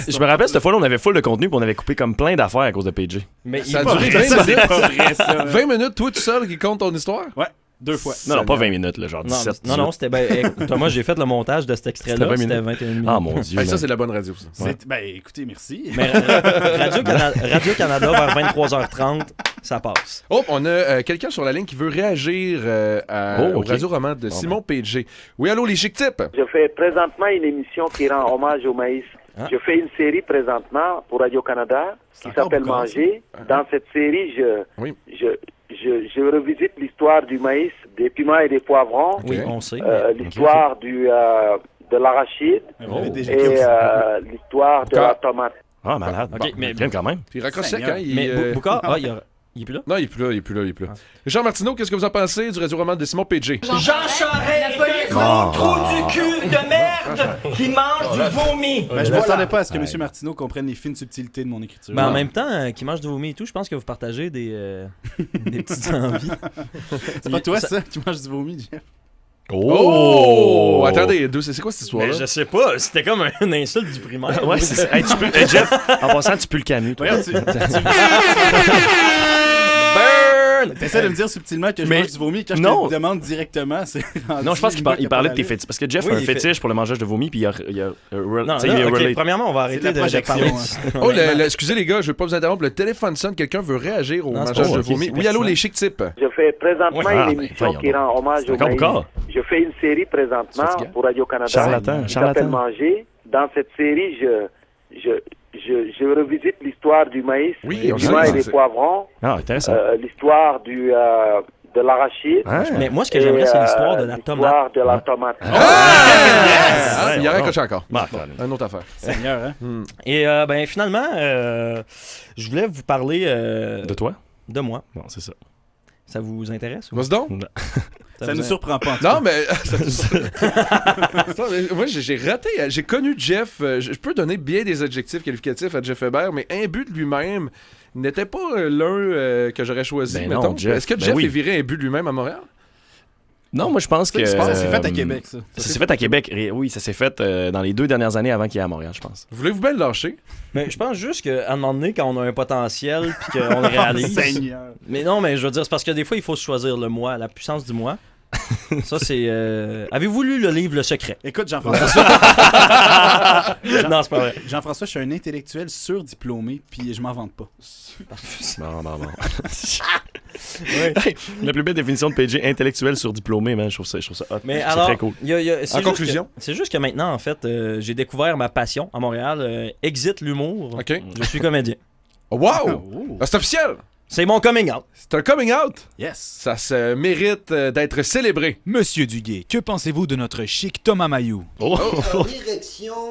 Speaker 7: Je me rappelle, cette fois-là, on avait full de contenu, puis on avait coupé comme plein d'affaires à cause de PJ.
Speaker 5: Mais ça a duré 20 minutes. C'est pas vrai, ça. 20 minutes, toi tout seul qui compte ton histoire?
Speaker 6: Ouais, 2 fois.
Speaker 7: Non, pas 20 minutes, là, genre 17.
Speaker 10: Non, c'était... Thomas, j'ai fait le montage de cet extrait-là, c'était 21 minutes.
Speaker 7: Ah, mon Dieu.
Speaker 5: Ça, c'est la bonne radio, ça.
Speaker 6: Ouais. Écoutez, merci.
Speaker 10: Mais Radio-Canada, vers 23h30, ça passe.
Speaker 5: Oh, on a quelqu'un sur la ligne qui veut réagir au radio-roman de Simon PG. Oui, allô, les Chic-Types?
Speaker 11: Je fais présentement une émission qui rend hommage au maïs. Je fais une série présentement pour Radio-Canada qui s'appelle Manger. Dans cette série, je revisite l'histoire du maïs, des piments et des poivrons.
Speaker 10: Oui, on sait.
Speaker 11: L'histoire de l'arachide et l'histoire de la tomate.
Speaker 7: Ah, malade.
Speaker 10: OK, mais
Speaker 7: quand même.
Speaker 5: Puis il raccroche sec, hein?
Speaker 10: Mais Boucard, il est plus là?
Speaker 5: Non, il est plus là. Richard Martineau, qu'est-ce que vous en pensez du radio-roman de Simon PG?
Speaker 9: Jean Charest est un gros trou du cul de merde qui mange du vomi.
Speaker 6: Je m'attendais pas à ce que M. Martineau comprenne les fines subtilités de mon écriture.
Speaker 10: En même temps, qui mange du vomi et tout, je pense que vous partagez des petites envies.
Speaker 6: C'est pas toi, ça, qui mange du vomi, Jeff?
Speaker 5: Oh! Attendez, c'est quoi cette histoire-là?
Speaker 10: Je sais pas, c'était comme une insulte du primaire.
Speaker 7: Ouais, c'est ça. Hey, Jeff, en passant, tu pues le Camus.
Speaker 10: Burn!
Speaker 6: T'essaies de me dire subtilement que je mange du vomi quand je te le demande directement.
Speaker 7: Non, je pense qu'il parlait de tes fétiches. Parce que Jeff a un fétiche pour le mangeage de vomi, puis il y a
Speaker 10: premièrement, on va arrêter de parler.
Speaker 5: Oh, excusez les gars, je vais pas vous interrompre. Le téléphone sonne, quelqu'un veut réagir au mangeage de vomi. Oui, allô, les Chic-Types?
Speaker 11: Je fais présentement une émission qui rend hommage au maïs. Je fais une série présentement pour Radio-Canada qui s'appelle Manger. Dans cette série, je revisite l'histoire du maïs, des piments et des poivrons.
Speaker 7: Ah, intéressant.
Speaker 11: L'histoire de l'arachide.
Speaker 10: Mais moi, ce que j'aimerais, c'est l'histoire de la tomate.
Speaker 11: L'histoire de la tomate.
Speaker 5: Il y a raccroché encore. Une autre affaire.
Speaker 6: Seigneur, hein?
Speaker 10: Et finalement, je voulais vous parler...
Speaker 7: De toi?
Speaker 10: De moi.
Speaker 7: Bon, c'est ça.
Speaker 10: Ça vous intéresse?
Speaker 5: Vas-y donc.
Speaker 6: Ça nous surprend pas.
Speaker 5: Non, mais... Moi, j'ai raté. J'ai connu Jeff. Je peux donner bien des adjectifs qualificatifs à Jeff Hébert, mais imbu de lui-même n'était pas l'un que j'aurais choisi, mettons. Est-ce que Jeff est viré imbu de lui-même à Montréal?
Speaker 7: Non, moi je pense que...
Speaker 6: Ça s'est fait à Québec, ça.
Speaker 7: Ça s'est fait à Québec. Oui, ça s'est fait dans les 2 dernières années avant qu'il y ait à Montréal, je pense.
Speaker 5: Voulez-vous bien le lâcher?
Speaker 10: Mais je pense juste qu'à un moment donné, quand on a un potentiel puis qu'on le réalise...
Speaker 6: Seigneur.
Speaker 10: Mais non, mais je veux dire, c'est parce que des fois, il faut choisir le moi, la puissance du moi. Ça, c'est... Avez-vous lu le livre Le Secret?
Speaker 6: Écoute, Jean-François...
Speaker 10: Non, c'est pas vrai.
Speaker 6: Jean-François, je suis un intellectuel surdiplômé, puis je m'en vante pas.
Speaker 7: Non. La plus belle définition de PG, intellectuel surdiplômé, man. Je trouve ça hot.
Speaker 10: Mais
Speaker 7: c'est
Speaker 10: alors,
Speaker 7: très cool.
Speaker 5: En conclusion?
Speaker 10: C'est juste que maintenant, en fait, j'ai découvert ma passion à Montréal. Exit l'humour.
Speaker 5: OK.
Speaker 10: Je suis comédien.
Speaker 5: Wow! C'est officiel!
Speaker 10: C'est mon coming out.
Speaker 5: C'est un coming out?
Speaker 6: Yes.
Speaker 5: Ça se mérite d'être célébré.
Speaker 12: Monsieur Duguay, que pensez-vous de notre chic Thomas Mayou?
Speaker 14: Direction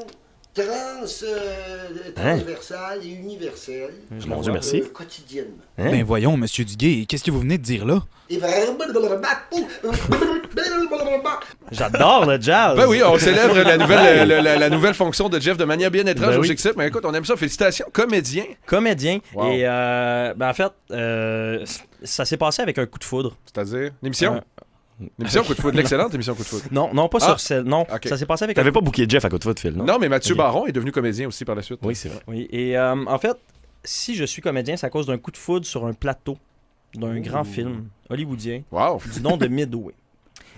Speaker 14: transversale et universelle.
Speaker 7: Mon Dieu, merci.
Speaker 14: Quotidiennement.
Speaker 15: Ben voyons, Monsieur Duguay, qu'est-ce que vous venez de dire là?
Speaker 10: J'adore le jazz.
Speaker 5: Ben oui, on célèbre la nouvelle fonction de Jeff de manière bien étrange au Chic-Tip. Mais écoute, on aime ça. Félicitations. Comédien.
Speaker 10: Comédien.
Speaker 5: Wow.
Speaker 10: Et en fait, ça s'est passé avec un coup de foudre.
Speaker 5: C'est-à-dire l'émission? L'émission Coup de Foudre, l'excellente émission Coup de Foudre.
Speaker 10: Non, pas sur celle. Non,
Speaker 5: okay.
Speaker 10: Ça s'est passé avec.
Speaker 7: T'avais pas booké Jeff à Coup de Foudre, Phil, non?
Speaker 5: Non, mais Mathieu Baron est devenu comédien aussi par la suite.
Speaker 7: Oui, c'est vrai.
Speaker 10: Oui, et en fait, si je suis comédien, c'est à cause d'un coup de foudre sur un plateau d'un grand film hollywoodien du nom de Midway.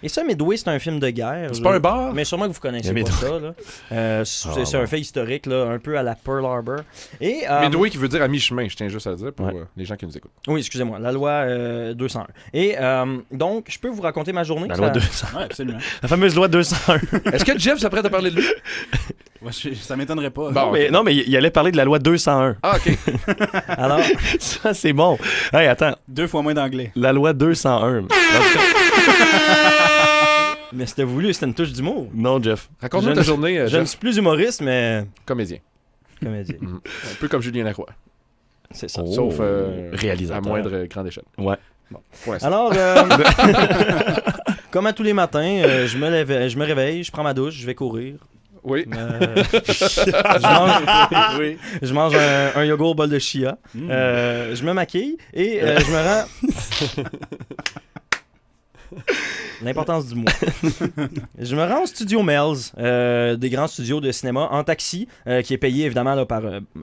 Speaker 10: Et ça, Midway, c'est un film de guerre.
Speaker 5: C'est pas un bar?
Speaker 10: Mais sûrement que vous connaissez pas ça. Là. C'est un fait historique, là, un peu à la Pearl Harbor. Et,
Speaker 5: Midway qui veut dire à mi-chemin, je tiens juste à le dire pour les gens qui nous écoutent.
Speaker 10: Oui, excusez-moi, la loi 201. Et donc, je peux vous raconter ma journée?
Speaker 7: La loi 201.
Speaker 6: Oui, absolument.
Speaker 7: La fameuse loi 201.
Speaker 5: Est-ce que Jeff s'apprête à parler de lui?
Speaker 6: Ouais, ça m'étonnerait pas.
Speaker 7: Bon, mais, non, mais il allait parler de la loi 201.
Speaker 5: Ah, OK.
Speaker 10: Alors,
Speaker 7: ça, c'est bon. Hey, attends.
Speaker 6: 2 fois moins d'anglais.
Speaker 7: La loi 201.
Speaker 10: Mais c'était voulu, c'était une touche d'humour.
Speaker 7: Non, Jeff.
Speaker 5: Raconte-nous ta journée,
Speaker 10: Je ne suis plus humoriste, mais...
Speaker 5: Comédien.
Speaker 10: Comédien.
Speaker 5: Un peu comme Julien Lacroix.
Speaker 10: C'est ça.
Speaker 5: Sauf
Speaker 7: réalisateur.
Speaker 5: À moindre grande échelle.
Speaker 7: Ouais.
Speaker 5: Bon,
Speaker 10: alors, comme à tous les matins, je me réveille, je prends ma douche, je vais courir.
Speaker 5: Oui.
Speaker 10: Je mange un yogourt bol de chia. Je me maquille et je me rends... L'importance du mot. Je me rends au Studio Melz, des grands studios de cinéma, en taxi, qui est payé évidemment là, par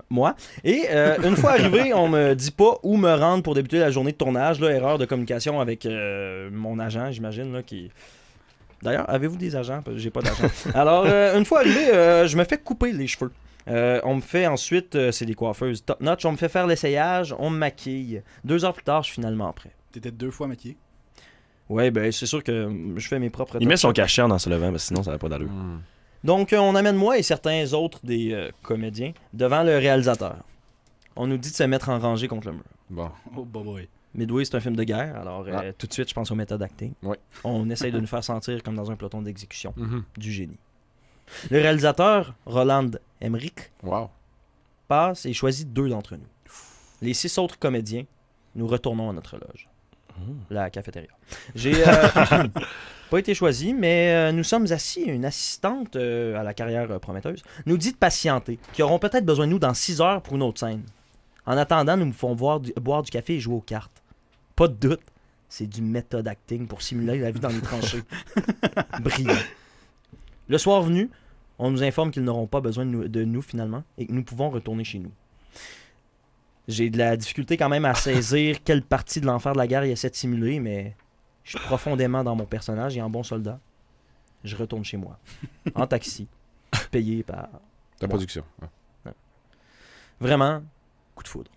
Speaker 10: moi. Et une fois arrivé, on me dit pas où me rendre pour débuter la journée de tournage. Là, erreur de communication avec mon agent, j'imagine, là, qui... D'ailleurs, avez-vous des agents? J'ai pas d'agent. Alors, une fois arrivé, je me fais couper les cheveux. On me fait ensuite, c'est des coiffeuses top notch, on me fait faire l'essayage, on me maquille. 2 heures plus tard, je suis finalement prêt.
Speaker 6: T'étais 2 fois maquillé?
Speaker 10: Ouais, ben c'est sûr que je fais mes propres...
Speaker 7: Il met son cachet en se levant, mais sinon ça n'a pas d'allure.
Speaker 10: Donc, on amène moi et certains autres des comédiens devant le réalisateur. On nous dit de se mettre en rangée contre le mur.
Speaker 5: Bon.
Speaker 6: Oh, boy.
Speaker 10: Midway, c'est un film de guerre, alors tout de suite, je pense aux méthodes d'acting.
Speaker 5: Oui.
Speaker 10: On essaye de nous faire sentir comme dans un peloton d'exécution. Du génie. Le réalisateur, Roland Emmerich, passe et choisit 2 d'entre nous. Les 6 autres comédiens, nous retournons à notre loge. La cafétéria. J'ai pas été choisi, mais nous sommes assis. Une assistante à la carrière prometteuse nous dit de patienter, qu'ils auront peut-être besoin de nous dans 6 heures pour une autre scène. En attendant, nous me font boire du café et jouer aux cartes. Pas de doute, c'est du méthode acting pour simuler la vie dans les tranchées. Brillant. Le soir venu, on nous informe qu'ils n'auront pas besoin de nous finalement et que nous pouvons retourner chez nous. J'ai de la difficulté quand même à saisir quelle partie de l'enfer de la guerre il essaie de simuler, mais je suis profondément dans mon personnage et en bon soldat. Je retourne chez moi. En taxi. Payé par...
Speaker 5: Ta production.
Speaker 10: Ouais. Vraiment, coup de foudre.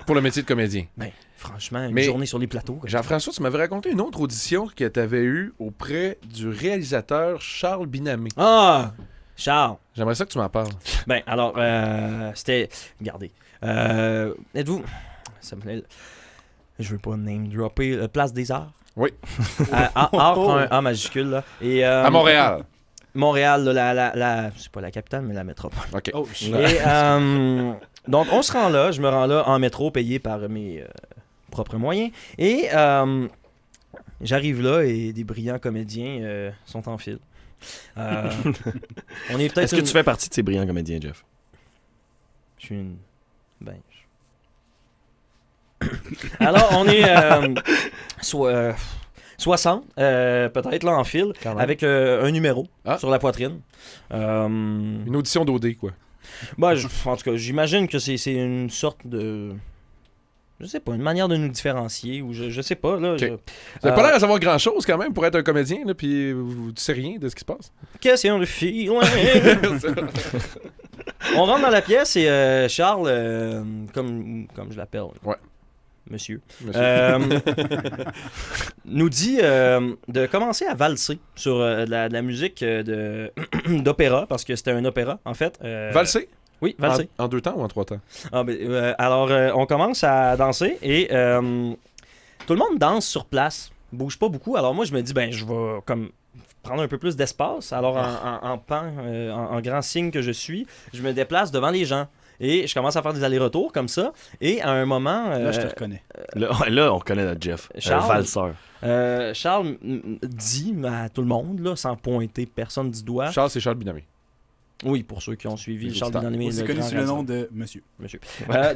Speaker 5: Pour le métier de comédien.
Speaker 10: Ben, franchement, une journée sur les plateaux.
Speaker 5: Jean-François, tu m'avais raconté une autre audition que tu avais eue auprès du réalisateur Charles Binamé.
Speaker 10: Ah! Charles!
Speaker 5: J'aimerais ça que tu m'en parles.
Speaker 10: Ben, alors, c'était... Regardez. Êtes-vous... Je veux pas name dropper. Place des Arts?
Speaker 5: Oui.
Speaker 10: Art prend un A majuscule, là. Et,
Speaker 5: à Montréal.
Speaker 10: Montréal, là, c'est pas la capitale, mais la métropole.
Speaker 5: OK.
Speaker 6: Oh,
Speaker 10: et, donc, on se rend là. Je me rends là en métro, payé par mes propres moyens. Et j'arrive là et des brillants comédiens sont en file. On est peut-être...
Speaker 7: Est-ce que tu fais partie de ces brillants comédiens, Jeff?
Speaker 10: Je suis une... Ben... Alors, on est 60, peut-être là en file, avec un numéro sur la poitrine.
Speaker 5: Une audition d'OD, quoi.
Speaker 10: Ben, en tout cas, j'imagine que c'est une sorte de... Je sais pas, une manière de nous différencier, ou je sais pas, là.
Speaker 5: Okay. Vous n'avez pas l'air à savoir grand-chose, quand même, pour être un comédien, là, puis vous ne sais rien de ce qui se passe.
Speaker 10: Question de fille, On rentre dans la pièce et Charles, comme je l'appelle, monsieur. Nous dit de commencer à valser sur de la musique d'opéra, parce que c'était un opéra, en fait.
Speaker 5: Valser?
Speaker 10: Oui, valser.
Speaker 5: En 2 temps ou en 3 temps?
Speaker 10: Alors, on commence à danser et tout le monde danse sur place. bouge pas beaucoup. Alors moi, je me dis, ben, je vais comme prendre un peu plus d'espace. Alors, en grand signe que je suis, je me déplace devant les gens. Et je commence à faire des allers-retours comme ça. Et à un moment...
Speaker 6: là, je te reconnais.
Speaker 7: Là, on reconnaît notre Jeff. Valseur.
Speaker 10: Charles dit à tout le monde, là, sans pointer personne du doigt...
Speaker 5: Charles, c'est Charles Binamé.
Speaker 10: Oui, pour ceux qui ont suivi Charles Binamé.
Speaker 6: Aussi connu sous le nom de Monsieur.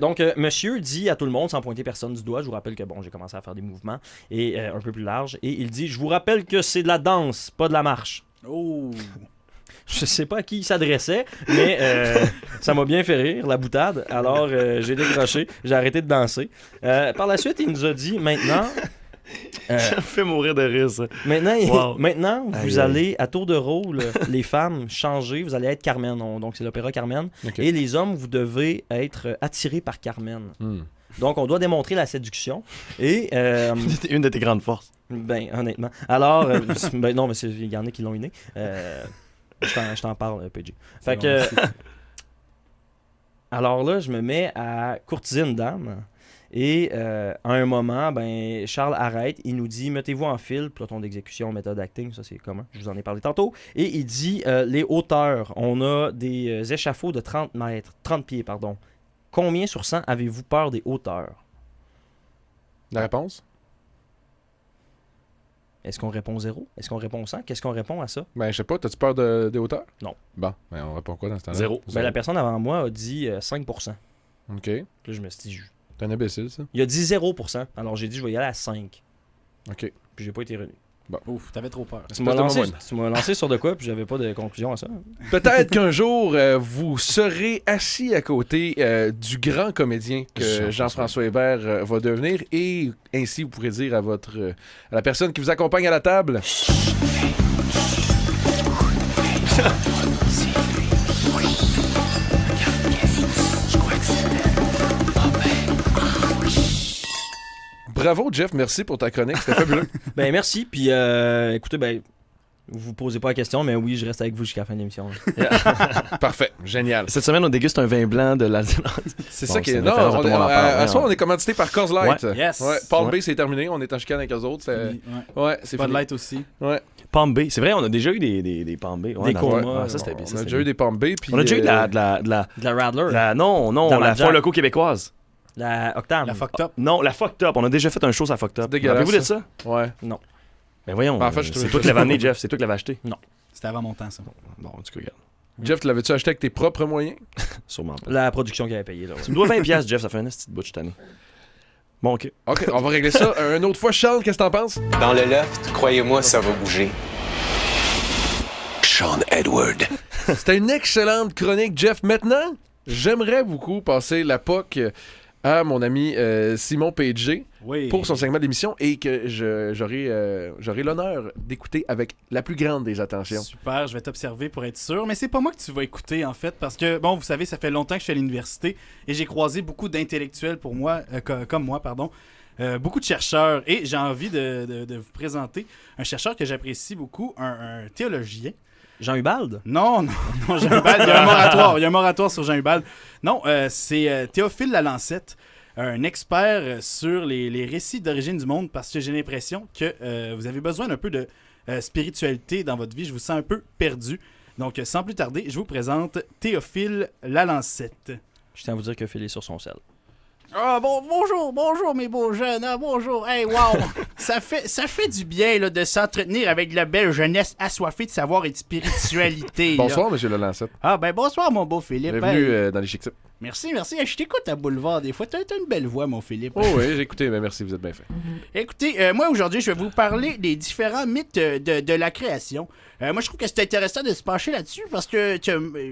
Speaker 10: Donc, Monsieur dit à tout le monde, sans pointer personne du doigt, je vous rappelle que bon, j'ai commencé à faire des mouvements et un peu plus larges. Et il dit, je vous rappelle que c'est de la danse, pas de la marche.
Speaker 6: Oh!
Speaker 10: Je sais pas à qui il s'adressait, mais ça m'a bien fait rire, la boutade. Alors, j'ai décroché, j'ai arrêté de danser. Par la suite, il nous a dit, maintenant...
Speaker 7: ça me fait mourir de rire, ça.
Speaker 10: Maintenant vous allez, à tour de rôle, les femmes, changer. Vous allez être Carmen. Donc, c'est l'opéra Carmen. Okay. Et les hommes, vous devez être attirés par Carmen. Donc, on doit démontrer la séduction. Et...
Speaker 7: C'était une de tes grandes forces.
Speaker 10: Ben, honnêtement. Alors, non, mais il y en a qui l'ont inné. Je t'en parle, PJ. Fait que... Alors là, je me mets à courtiser une dame. Et à un moment, ben, Charles arrête. Il nous dit, mettez-vous en file. Peloton d'exécution, méthode acting, ça c'est commun. Je vous en ai parlé tantôt. Et il dit, les hauteurs. On a des échafauds de 30 pieds. Combien sur 100 avez-vous peur des hauteurs?
Speaker 5: La réponse?
Speaker 10: Est-ce qu'on répond 0? Est-ce qu'on répond 100? Qu'est-ce qu'on répond à ça?
Speaker 5: Ben, je sais pas. T'as-tu peur des hauteurs?
Speaker 10: Non.
Speaker 5: Bon, ben, on répond quoi dans ce temps-là?
Speaker 7: 0.
Speaker 10: Ben, la personne avant moi a dit 5%.
Speaker 5: OK.
Speaker 10: Là, je me suis dit...
Speaker 5: T'es un imbécile, ça?
Speaker 10: Il a dit 0%. Alors, j'ai dit, je vais y aller à 5.
Speaker 5: OK.
Speaker 10: Puis, j'ai pas été revenu.
Speaker 6: Bon. Ouf, t'avais trop peur.
Speaker 10: Tu m'as lancé sur de quoi, puis j'avais pas de conclusion à ça.
Speaker 5: Peut-être qu'un jour, vous serez assis à côté du grand comédien que Jean-François Hébert va devenir, et ainsi vous pourrez dire à la personne qui vous accompagne à la table... Bravo, Jeff, merci pour ta chronique, c'était fabuleux.
Speaker 10: Ben, merci, puis écoutez, ben, vous posez pas la question, mais oui, je reste avec vous jusqu'à la fin de l'émission.
Speaker 5: Parfait, génial.
Speaker 7: Cette semaine, on déguste un vin blanc de l'Alsace.
Speaker 5: C'est ça qui est... Non, à soir, on est commandité par Coors Light.
Speaker 6: Ouais. Yes.
Speaker 5: Ouais, Palm Bay, c'est terminé, on est en chicane avec eux autres. Ouais, c'est
Speaker 6: Bud Light aussi.
Speaker 5: Ouais.
Speaker 7: Palm Bay, c'est vrai, on a déjà eu des Palm Bay.
Speaker 10: Des courmas.
Speaker 7: Ça, c'était bien.
Speaker 5: On a déjà eu des Palm Bay. Puis
Speaker 7: on a déjà eu de la
Speaker 10: Radler.
Speaker 7: Non, la foire loco québécoise.
Speaker 10: La Octane.
Speaker 6: La Fucked Up.
Speaker 7: Non, la Fucked Up. On a déjà fait un show sur la Fucked Up.
Speaker 5: Rappelez-vous
Speaker 7: de ça?
Speaker 5: Ouais.
Speaker 10: Non.
Speaker 7: Ben voyons,
Speaker 5: en fait,
Speaker 7: c'est toi qui l'avais amené, Jeff. C'est toi qui l'avais acheté.
Speaker 10: Non.
Speaker 6: C'était avant mon temps, ça.
Speaker 7: Bon, tu regardes.
Speaker 5: Jeff, l'avais-tu acheté avec tes propres moyens?
Speaker 7: Sûrement pas.
Speaker 10: La production qui avait payé. Là, ouais.
Speaker 7: Tu me dois 20$, Jeff. Ça fait une petite bouche cette année. Bon, OK.
Speaker 5: OK, on va régler ça une autre fois. Charles, qu'est-ce que t'en penses?
Speaker 8: Dans le loft, croyez-moi, ça va bouger.
Speaker 1: Sean Edward.
Speaker 5: C'était une excellente chronique, Jeff. Maintenant, j'aimerais beaucoup passer la POC à mon ami Simon PG pour son segment d'émission et que j'aurai l'honneur d'écouter avec la plus grande des attentions.
Speaker 6: Super, je vais t'observer pour être sûr, mais c'est pas moi que tu vas écouter en fait, parce que, bon, vous savez, ça fait longtemps que je suis à l'université et j'ai croisé beaucoup d'intellectuels comme moi, beaucoup de chercheurs, et j'ai envie de vous présenter un chercheur que j'apprécie beaucoup, un théologien.
Speaker 10: Jean Hubald?
Speaker 6: Non, Jean Hubald, il y a un moratoire sur Jean Hubald. Non, c'est Théophile Lalancette, un expert sur les récits d'origine du monde, parce que j'ai l'impression que vous avez besoin d'un peu de spiritualité dans votre vie. Je vous sens un peu perdu. Donc, sans plus tarder, je vous présente Théophile Lalancette.
Speaker 10: Je tiens à vous dire que Phil est sur son sel.
Speaker 6: Ah, bonjour mes beaux jeunes, bonjour, hey, wow! ça fait du bien là, de s'entretenir avec de la belle jeunesse assoiffée de savoir et de spiritualité.
Speaker 5: Bonsoir, monsieur Lalancette.
Speaker 6: Ah, ben bonsoir, mon beau Philippe.
Speaker 5: Bienvenue dans les Chic Tips.
Speaker 6: Merci. Je t'écoute à Boulevard des fois. T'as une belle voix, mon Philippe.
Speaker 5: Oh oui, j'ai écouté, mais merci, vous êtes bien fait.
Speaker 6: Écoutez, moi aujourd'hui, je vais vous parler des différents mythes de la création. Moi, je trouve que c'est intéressant de se pencher là-dessus parce que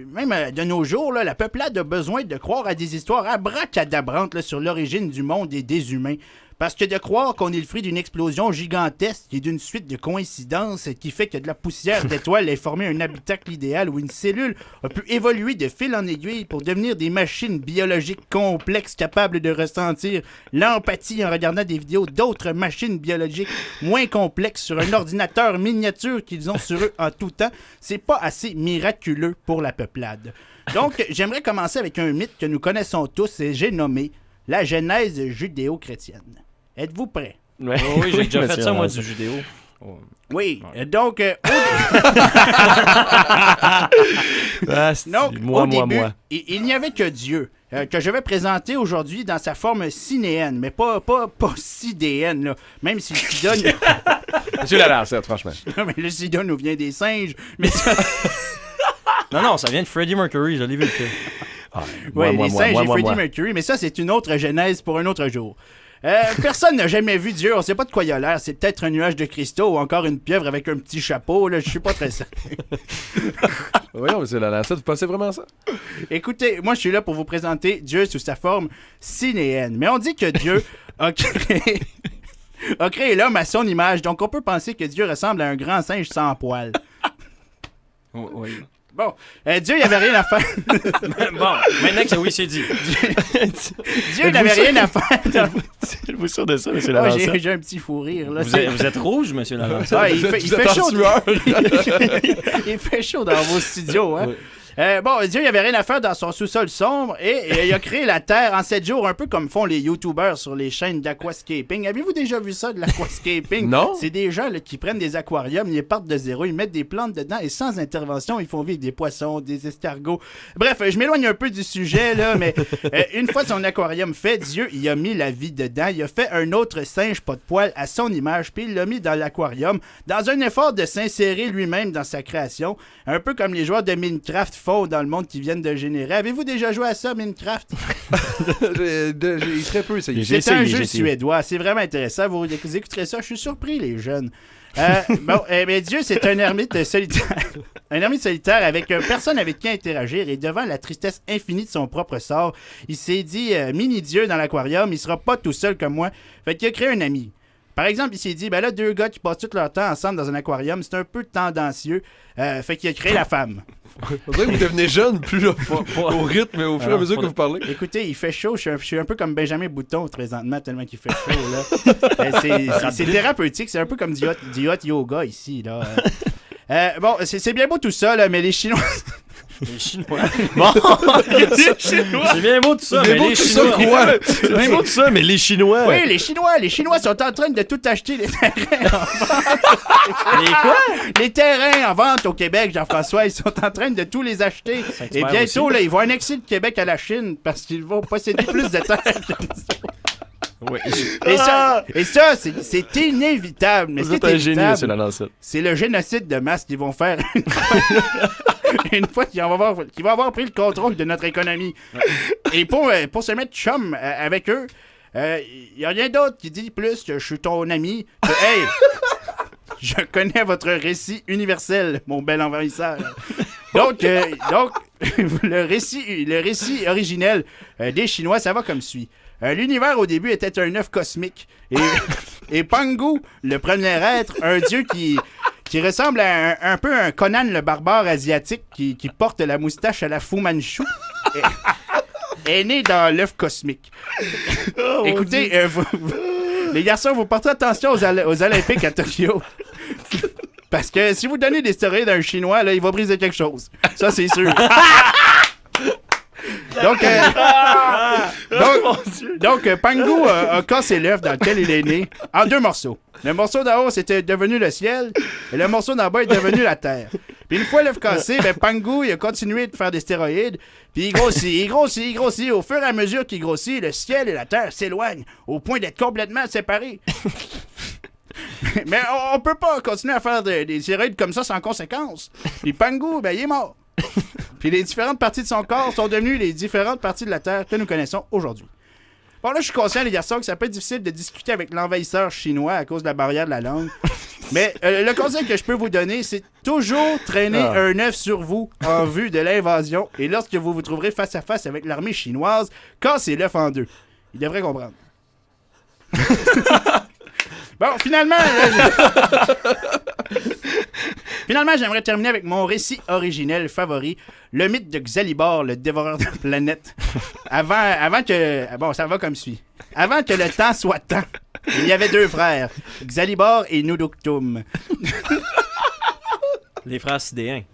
Speaker 6: même de nos jours, là, la peuplade a besoin de croire à des histoires abracadabrantes là, sur l'origine du monde et des humains. Parce que de croire qu'on est le fruit d'une explosion gigantesque et d'une suite de coïncidences qui fait que de la poussière d'étoiles ait formé un habitacle idéal où une cellule a pu évoluer de fil en aiguille pour devenir des machines biologiques complexes capables de ressentir l'empathie en regardant des vidéos d'autres machines biologiques moins complexes sur un ordinateur miniature qu'ils ont sur eux en tout temps, c'est pas assez miraculeux pour la peuplade. Donc, j'aimerais commencer avec un mythe que nous connaissons tous et j'ai nommé la Genèse judéo-chrétienne. Êtes-vous prêts?
Speaker 7: Ouais.
Speaker 10: Oh, oui, j'ai déjà fait
Speaker 7: Monsieur
Speaker 10: ça, moi,
Speaker 7: Lance.
Speaker 10: du judéo.
Speaker 6: Oui, donc,
Speaker 7: Donc,
Speaker 6: au début, il n'y avait que Dieu, que je vais présenter aujourd'hui dans sa forme cinéenne, mais pas sidéenne, là. Même si le sida...
Speaker 5: Monsieur Lalancette, franchement.
Speaker 6: Non, mais le sida nous vient des singes, mais ça...
Speaker 10: Non, ça vient de Freddie Mercury, je l'ai vu le film.
Speaker 6: Oui, les singes et Freddie Mercury, mais ça, c'est une autre genèse pour un autre jour. Personne n'a jamais vu Dieu, on sait pas de quoi il a l'air. C'est peut-être un nuage de cristaux ou encore une pieuvre avec un petit chapeau, là, je suis pas très certain.
Speaker 5: Voyons, monsieur Lalancette, vous pensez vraiment ça?
Speaker 6: Écoutez, moi je suis là pour vous présenter Dieu sous sa forme cinéenne. Mais on dit que Dieu a créé l'homme à son image, donc on peut penser que Dieu ressemble à un grand singe sans poils.
Speaker 10: Oui.
Speaker 6: Bon, Dieu, il avait rien à faire.
Speaker 10: Bon, maintenant que oui, c'est dit.
Speaker 6: Dieu n'avait rien à faire.
Speaker 7: Êtes-vous sûr de ça, monsieur Lalancette?
Speaker 6: J'ai un petit fou rire. Là.
Speaker 10: Vous êtes rouge, monsieur Lalancette.
Speaker 6: Ah, il fait chaud. Il fait chaud dans vos studios, hein? Oui. Bon, Dieu, il avait rien à faire dans son sous-sol sombre et il a créé la Terre en 7 jours, un peu comme font les YouTubers sur les chaînes d'aquascaping. Avez-vous déjà vu ça, de l'aquascaping?
Speaker 5: Non.
Speaker 6: C'est des gens là, qui prennent des aquariums, ils partent de zéro, ils mettent des plantes dedans et sans intervention, ils font vivre des poissons, des escargots. Bref, je m'éloigne un peu du sujet, là, mais une fois son aquarium fait, Dieu, il a mis la vie dedans. Il a fait un autre singe pas de poils à son image, puis il l'a mis dans l'aquarium, dans un effort de s'insérer lui-même dans sa création, un peu comme les joueurs de Minecraft font dans le monde qu'ils viennent de générer. Avez-vous déjà joué à ça, Minecraft?
Speaker 5: J'ai très peu essayé.
Speaker 6: C'est un jeu suédois. C'est vraiment intéressant. Vous écouterez ça. Je suis surpris, les jeunes. Mais Dieu, c'est un ermite solitaire. Un ermite solitaire avec personne avec qui interagir et devant la tristesse infinie de son propre sort, il s'est dit mini-Dieu dans l'aquarium, il sera pas tout seul comme moi. Fait qu'il a créé un ami. Par exemple, il s'est dit, ben là, 2 gars qui passent tout leur temps ensemble dans un aquarium, c'est un peu tendancieux. Fait qu'il a créé la femme.
Speaker 5: On dirait que vous devenez jeune plus là, au rythme et au fur et à mesure que vous parlez.
Speaker 6: Écoutez, il fait chaud. Je suis un peu comme Benjamin Bouton présentement, tellement qu'il fait chaud. Là. C'est thérapeutique. C'est un peu comme du hot yoga ici. Là. Bon, c'est bien beau tout ça, là, mais les Chinois...
Speaker 10: Les Chinois. Bon, c'est bien beau tout ça, mais les Chinois.
Speaker 7: Quoi? C'est bien beau tout ça, mais les Chinois.
Speaker 6: Oui, les Chinois sont en train de tout acheter les terrains en vente.
Speaker 10: Les quoi?
Speaker 6: Les terrains en vente au Québec, Jean-François, ils sont en train de tous les acheter. Et bientôt, là, ils vont annexer le Québec à la Chine parce qu'ils vont posséder plus de terres que nous. Oui. Et ça, c'est inévitable. Mais
Speaker 7: vous êtes un génie, monsieur Lalancette.
Speaker 6: C'est le génocide de masse qu'ils vont faire une fois qu'ils vont avoir pris le contrôle de notre économie. Et pour se mettre chum avec eux, il n'y a rien d'autre qui dit plus que je suis ton ami. Que, hey, je connais votre récit universel, mon bel envahisseur. Donc le récit originel des Chinois, ça va comme suit. L'univers au début était un œuf cosmique. Et Pangu, le premier être, un dieu qui ressemble à un peu un Conan le barbare asiatique qui porte la moustache à la Fu Manchu, est né dans l'œuf cosmique. Oh, écoutez, les garçons, vous portez attention aux Olympiques à Tokyo. Parce que si vous donnez des stéroïdes à un Chinois, là, il va briser quelque chose. Ça, c'est sûr. Donc, Pangu a cassé l'œuf dans lequel il est né en 2 morceaux. Le morceau d'en haut, c'était devenu le ciel, et le morceau d'en bas est devenu la terre. Puis une fois l'œuf cassé, Pangu il a continué de faire des stéroïdes, puis il grossit. Au fur et à mesure qu'il grossit, le ciel et la terre s'éloignent, au point d'être complètement séparés. Mais on peut pas continuer à faire des stéroïdes comme ça sans conséquence. Puis Pangu, il est mort. Puis les différentes parties de son corps sont devenues les différentes parties de la Terre que nous connaissons aujourd'hui. Bon, là, je suis conscient, les garçons, que ça peut être difficile de discuter avec l'envahisseur chinois à cause de la barrière de la langue. Mais le conseil que je peux vous donner, c'est toujours traîner un œuf sur vous en vue de l'invasion. Et lorsque vous vous trouverez face à face avec l'armée chinoise, cassez l'œuf en 2. Il devrait comprendre. Bon, finalement, j'aimerais terminer avec mon récit originel favori, le mythe de Xalibor, le dévoreur de planètes. Avant que... Bon, ça va comme suit. Avant que le temps soit temps, il y avait 2 frères, Xalibor et Nuduktum.
Speaker 10: Les frères sidéens.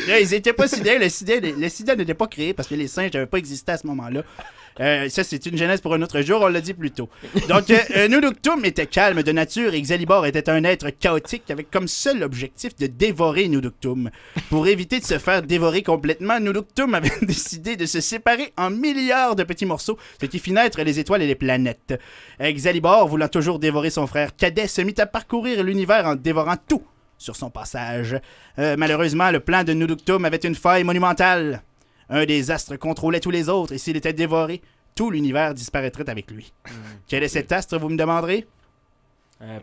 Speaker 6: Là, ils étaient pas sidéens. Le sida n'était pas créé parce que les singes n'avaient pas existé à ce moment-là. Ça, c'est une genèse pour un autre jour, on l'a dit plus tôt. Donc, Nuduktum était calme de nature et Xalibor était un être chaotique avec comme seul objectif de dévorer Nuduktum. Pour éviter de se faire dévorer complètement, Nuduktum avait décidé de se séparer en milliards de petits morceaux, ce qui fit naître les étoiles et les planètes. Xalibor, voulant toujours dévorer son frère cadet, se mit à parcourir l'univers en dévorant tout sur son passage. Malheureusement, le plan de Nuduktum avait une faille monumentale. Un des astres contrôlait tous les autres, et s'il était dévoré, tout l'univers disparaîtrait avec lui. Quel est cet astre, vous me demanderez?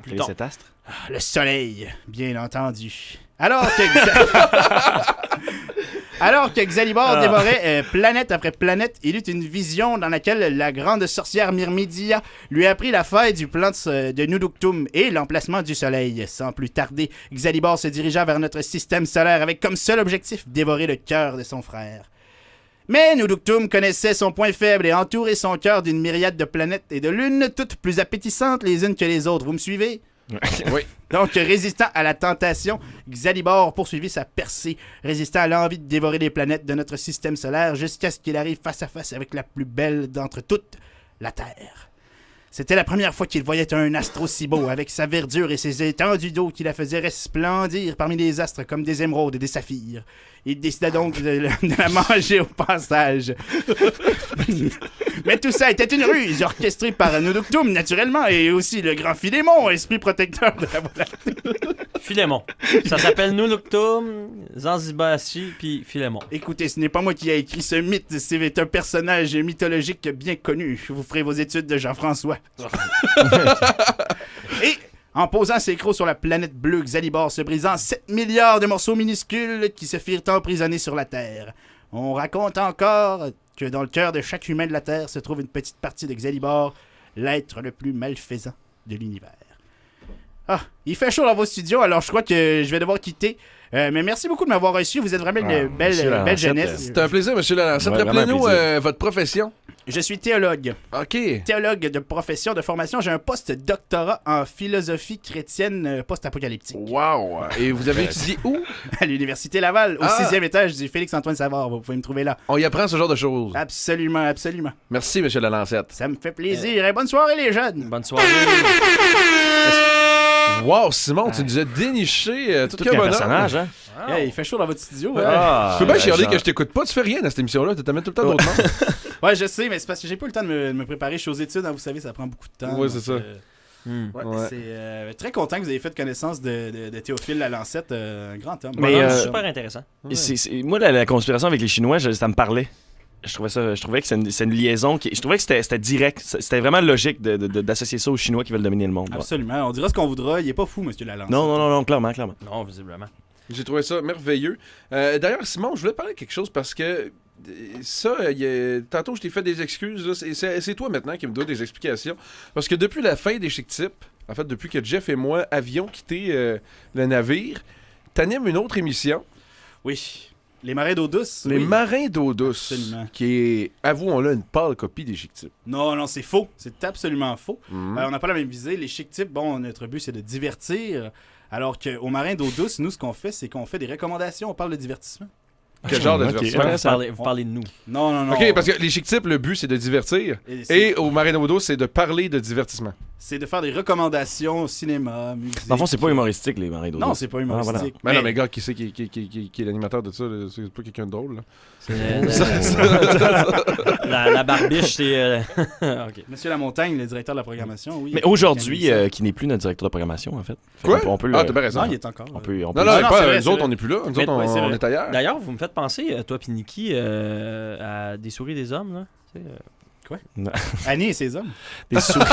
Speaker 7: Quel est cet astre?
Speaker 6: Le soleil, bien entendu. Alors que Xalibor dévorait planète après planète, il eut une vision dans laquelle la grande sorcière Myrmidia lui apprit la faille du plan de Nuduktum et l'emplacement du soleil. Sans plus tarder, Xalibor se dirigea vers notre système solaire avec comme seul objectif dévorer le cœur de son frère. Mais Nuduktum connaissait son point faible et entourait son cœur d'une myriade de planètes et de lunes, toutes plus appétissantes les unes que les autres. Vous me suivez?
Speaker 5: Oui.
Speaker 6: Donc, résistant à la tentation, Xalibor poursuivit sa percée, résistant à l'envie de dévorer les planètes de notre système solaire jusqu'à ce qu'il arrive face à face avec la plus belle d'entre toutes, la Terre. C'était la première fois qu'il voyait un astre aussi beau, avec sa verdure et ses étendues d'eau qui la faisaient resplendir parmi les astres comme des émeraudes et des saphirs. Il décida donc de la manger au passage. Mais tout ça était une ruse, orchestrée par Nuduktum, naturellement, et aussi le grand Philémon, esprit protecteur de la volonté.
Speaker 10: Philémon. Ça s'appelle Nuduktum, Zanzibashi, puis Philémon.
Speaker 6: Écoutez, ce n'est pas moi qui ai écrit ce mythe, c'est un personnage mythologique bien connu. Vous ferez vos études de Jean-François. Et en posant ses crocs sur la planète bleue, Xalibor se brisa en 7 milliards de morceaux minuscules qui se firent emprisonner sur la Terre. On raconte encore que dans le cœur de chaque humain de la Terre se trouve une petite partie de Xalibor, l'être le plus malfaisant de l'univers. Ah, il fait chaud dans vos studios, alors je crois que je vais devoir quitter. Mais merci beaucoup de m'avoir reçu. Vous êtes vraiment une belle jeunesse.
Speaker 5: C'est un plaisir, M. Lalancette. Rappelez-nous votre profession.
Speaker 6: Je suis théologue.
Speaker 5: OK.
Speaker 6: Théologue de profession, de formation. J'ai un post-doctorat en philosophie chrétienne post-apocalyptique.
Speaker 5: Wow! Et vous avez étudié où?
Speaker 6: À l'Université Laval, au 6e étage du Félix-Antoine Savard. Vous pouvez me trouver là.
Speaker 5: On y apprend ce genre de choses.
Speaker 6: Absolument, absolument.
Speaker 5: Merci, M. Lalancette.
Speaker 6: Ça me fait plaisir. Et bonne soirée, les jeunes.
Speaker 10: Bonne soirée.
Speaker 5: Wow, Simon, tu nous as déniché tout
Speaker 7: un personnage, hein?
Speaker 6: Hey, il fait chaud dans votre studio.
Speaker 5: Tu peux bien chialer que je t'écoute pas. Tu fais rien dans cette émission-là. Tu t'amènes tout le temps d'autres monde.
Speaker 6: Ouais, je sais, mais c'est parce que j'ai pas eu le temps de me préparer. Je suis aux études, hein, vous savez, ça prend beaucoup de temps.
Speaker 5: Ouais, c'est ça.
Speaker 6: C'est très content que vous ayez fait connaissance de Théophile Lalancette, un grand homme.
Speaker 10: Mais super intéressant.
Speaker 7: Moi, la conspiration avec les Chinois, ça me parlait. Je trouvais que c'est une liaison je trouvais que c'était direct. C'était vraiment logique d'associer ça aux Chinois qui veulent dominer le monde.
Speaker 6: Absolument. On dira ce qu'on voudra. Il est pas fou, monsieur Lalancette.
Speaker 7: Non, clairement.
Speaker 10: Non, visiblement.
Speaker 5: J'ai trouvé ça merveilleux. D'ailleurs, Simon, je voulais parler de quelque chose parce que ça, tantôt, je t'ai fait des excuses. Là. C'est toi maintenant qui me donne des explications. Parce que depuis la fin des Chic Tips, en fait, depuis que Jeff et moi avions quitté le navire, t'animes une autre émission.
Speaker 6: Oui. Les marins d'eau douce.
Speaker 5: Les marins d'eau douce.
Speaker 6: Absolument.
Speaker 5: Qui est, avouons-le, une pâle copie des Chic Tips.
Speaker 6: Non, c'est faux. C'est absolument faux. On n'a pas la même visée. Les Chic Tips, notre but, c'est de divertir. Alors qu'aux marins d'eau douce, nous, ce qu'on fait, c'est qu'on fait des recommandations. On parle de divertissement.
Speaker 5: Quel genre de divertissement?
Speaker 10: Vous parlez de nous.
Speaker 6: Non.
Speaker 5: OK, parce que les Chic Tips, le but, c'est de divertir. Et au Marins d'eau douce, c'est de parler de divertissement.
Speaker 6: C'est de faire des recommandations au cinéma, musique.
Speaker 7: Dans le fond, c'est pas humoristique, les marins d'eau douce.
Speaker 6: Non, c'est pas humoristique.
Speaker 5: Non, mais gars, qui c'est qui est l'animateur de ça? C'est pas quelqu'un de drôle, là.
Speaker 10: La barbiche, c'est...
Speaker 6: Okay. Monsieur Lamontagne, le directeur de la programmation, oui.
Speaker 7: Mais aujourd'hui, qui n'est plus notre directeur de programmation, en fait.
Speaker 5: Quoi?
Speaker 7: Ah,
Speaker 5: t'as bien raison.
Speaker 6: Non, il est encore.
Speaker 5: Non, pas nous autres, on n'est plus là. Nous autres, on est ailleurs.
Speaker 10: D'ailleurs, vous me faites penser, toi puis Niki, à Des souris des hommes, là.
Speaker 6: Quoi? Annie et ses hommes.
Speaker 7: Des souris.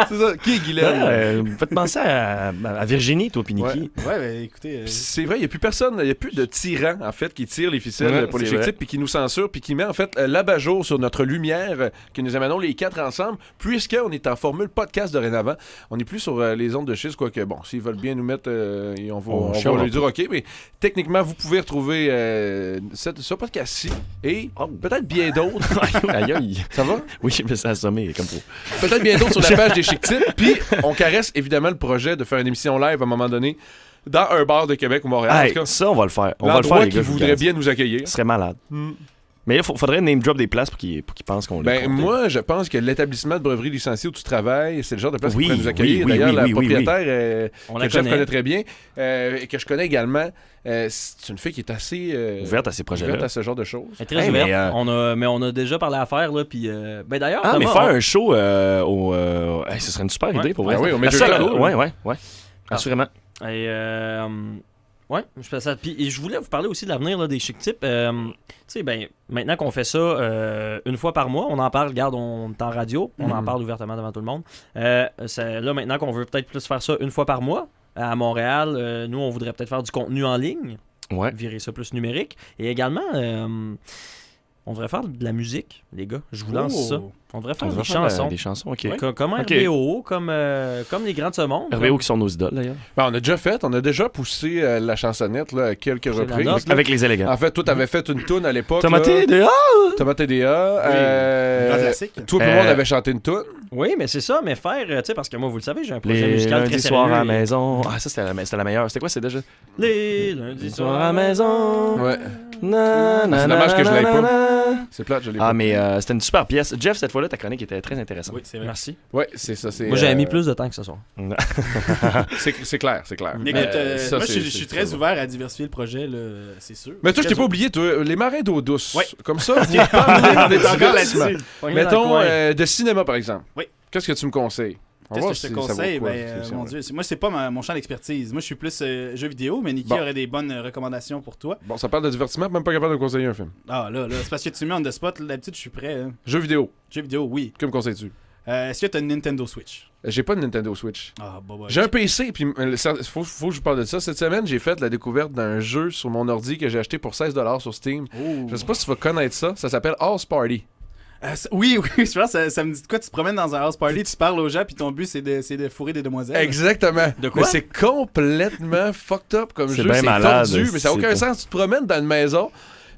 Speaker 5: C'est ça. Qui est Guylaine?
Speaker 7: Vous faites penser à Virginie, toi, puis Niki.
Speaker 6: Ouais, écoutez.
Speaker 5: C'est vrai, il n'y a plus personne, il n'y a plus de tyran, en fait, qui tire les ficelles pour les Chic Tips, puis qui nous censure, puis qui met, en fait, l'abat-jour sur notre lumière que nous amenons les quatre ensemble, puisqu'on est en formule podcast dorénavant. On n'est plus sur les ondes de schiste, quoique, bon, s'ils veulent bien nous mettre, on va lui dire OK, mais techniquement, vous pouvez retrouver ce podcast-ci et peut-être bien d'autres.
Speaker 7: Aïe.
Speaker 5: Ça va?
Speaker 7: Oui, mais ça a assommé comme pour.
Speaker 5: Peut-être bien d'autres sur la page des Chic Tips. Puis, on caresse évidemment le projet de faire une émission live à un moment donné dans un bar de Québec ou Montréal.
Speaker 7: Hey,
Speaker 5: en tout cas,
Speaker 7: ça, on va le faire. On va le
Speaker 5: l'endroit
Speaker 7: faire, les
Speaker 5: qui
Speaker 7: gars, je vous
Speaker 5: voudrait
Speaker 7: garantis.
Speaker 5: bien nous accueillir.
Speaker 7: Ce serait malade. Mais il faudrait name drop des places pour qu'ils pensent qu'on les compte.
Speaker 5: Moi, je pense que l'établissement de breverie licenciée où tu travailles, c'est le genre de place
Speaker 7: Oui,
Speaker 5: qui pourrait nous accueillir.
Speaker 7: oui,
Speaker 5: D'ailleurs,
Speaker 7: oui,
Speaker 5: la
Speaker 7: oui,
Speaker 5: propriétaire,
Speaker 10: On
Speaker 5: que
Speaker 10: la
Speaker 5: Jeff
Speaker 10: connaît.
Speaker 5: connaît très bien, et que je connais également, c'est une fille qui est assez
Speaker 7: Ouverte à ces projets-là.
Speaker 5: ouverte à ce genre de choses.
Speaker 10: Elle est très ouverte. Mais on a déjà parlé à faire, là, puis... ben d'ailleurs,
Speaker 7: Ah, mais
Speaker 10: Thomas,
Speaker 7: faire un show hey, ce serait une super idée pour vrai.
Speaker 5: Ah oui, au Major
Speaker 7: La seule-
Speaker 5: Club.
Speaker 7: Ouais. Assurément.
Speaker 10: Et, ouais, je fais ça. Puis, et je voulais vous parler aussi de l'avenir là, des Chic Tips. Tu sais, ben, maintenant qu'on fait ça une fois par mois, on en parle, regarde, on est en radio, on en parle ouvertement devant tout le monde. Là, maintenant qu'on veut peut-être plus faire ça une fois par mois, à Montréal, nous, on voudrait peut-être faire du contenu en ligne, virer ça plus numérique. Et également, on devrait faire de la musique, les gars. Je vous lance ça. On devrait faire des chansons.
Speaker 7: Des chansons, OK.
Speaker 10: Comme RBO, comme les grands de ce monde.
Speaker 7: RBO qui sont nos idoles, d'ailleurs.
Speaker 5: Ben, on a déjà poussé la chansonnette là, à quelques reprises.
Speaker 10: note,
Speaker 7: Avec les élégants.
Speaker 5: En fait, toi, t'avais fait une toune à l'époque.
Speaker 7: Tomate
Speaker 5: là.
Speaker 7: DA!
Speaker 5: Tomate DA.
Speaker 6: Un grand classique.
Speaker 5: Tout le monde avait chanté une toune.
Speaker 10: Oui, mais c'est ça, mais faire, tu sais, parce que moi, vous le savez, j'ai un projet
Speaker 7: Les
Speaker 10: musical très
Speaker 7: lundis
Speaker 10: sérieux.
Speaker 7: soirs à la
Speaker 10: et-
Speaker 7: maison. Ah, ça, c'était la meilleure. C'était quoi, c'est déjà?
Speaker 10: Les lundis soirs
Speaker 7: Soirs à la maison.
Speaker 5: Ouais.
Speaker 7: C'est
Speaker 5: c'est dommage que je l'aille pas. C'est plate, je l'ai pas.
Speaker 7: Ah, mais c'était une super pièce. Jeff, cette fois-là, ta chronique était très intéressante.
Speaker 6: Oui, c'est vrai.
Speaker 10: Merci.
Speaker 5: Ouais, c'est ça.
Speaker 10: Moi, j'avais mis plus de temps que ce soir.
Speaker 5: C'est clair, c'est clair.
Speaker 6: Mais écoute,
Speaker 5: ça,
Speaker 6: moi,
Speaker 5: c'est-
Speaker 6: je suis très ouvert à diversifier le projet, là, c'est sûr.
Speaker 5: Mais toi, je t'ai
Speaker 6: Très
Speaker 5: pas oublié, toi, les marins d'eau douce.
Speaker 6: Ouais.
Speaker 5: Comme ça, vous parlez de
Speaker 6: encore
Speaker 5: divertissement.
Speaker 6: là-dessus.
Speaker 5: Mettons, de cinéma, par exemple.
Speaker 6: Oui.
Speaker 5: Qu'est-ce que tu me conseilles? On va
Speaker 6: Qu'est-ce
Speaker 5: voir
Speaker 6: que je te
Speaker 5: si ça vaut
Speaker 6: conseille?
Speaker 5: quoi,
Speaker 6: Ben,
Speaker 5: c'est ça,
Speaker 6: mon
Speaker 5: ouais.
Speaker 6: Dieu, moi, c'est pas mon champ d'expertise. Moi, je suis plus jeux vidéo, mais Niki
Speaker 5: Bon.
Speaker 6: aurait des bonnes recommandations pour toi.
Speaker 5: Bon, ça parle de divertissement, même pas capable de me conseiller un film.
Speaker 6: Ah, là, c'est parce que tu me mets on the spot. Là, d'habitude, je suis prêt. Hein.
Speaker 5: Jeux vidéo.
Speaker 6: Jeux vidéo, oui.
Speaker 5: Que me conseilles-tu?
Speaker 6: Est-ce que tu as une Nintendo Switch?
Speaker 5: J'ai pas de Nintendo Switch.
Speaker 6: Ah, bah,
Speaker 5: J'ai un PC, puis faut que je vous parle de ça. Cette semaine, j'ai fait la découverte d'un jeu sur mon ordi que j'ai acheté pour 16$ sur Steam.
Speaker 6: Oh.
Speaker 5: Je sais pas si tu vas connaître ça. Ça s'appelle House Party.
Speaker 6: Oui, je pense que ça me dit de quoi? Tu te promènes dans un house party, tu parles aux gens, puis ton but, c'est de fourrer des demoiselles.
Speaker 5: Exactement.
Speaker 10: De quoi?
Speaker 5: Mais c'est complètement fucked up comme
Speaker 7: C'est
Speaker 5: jeu.
Speaker 7: bien
Speaker 5: C'est
Speaker 7: malade,
Speaker 5: tordu, mais ça n'a
Speaker 7: c'est
Speaker 5: aucun
Speaker 7: pas-
Speaker 5: sens. Tu te promènes dans une maison,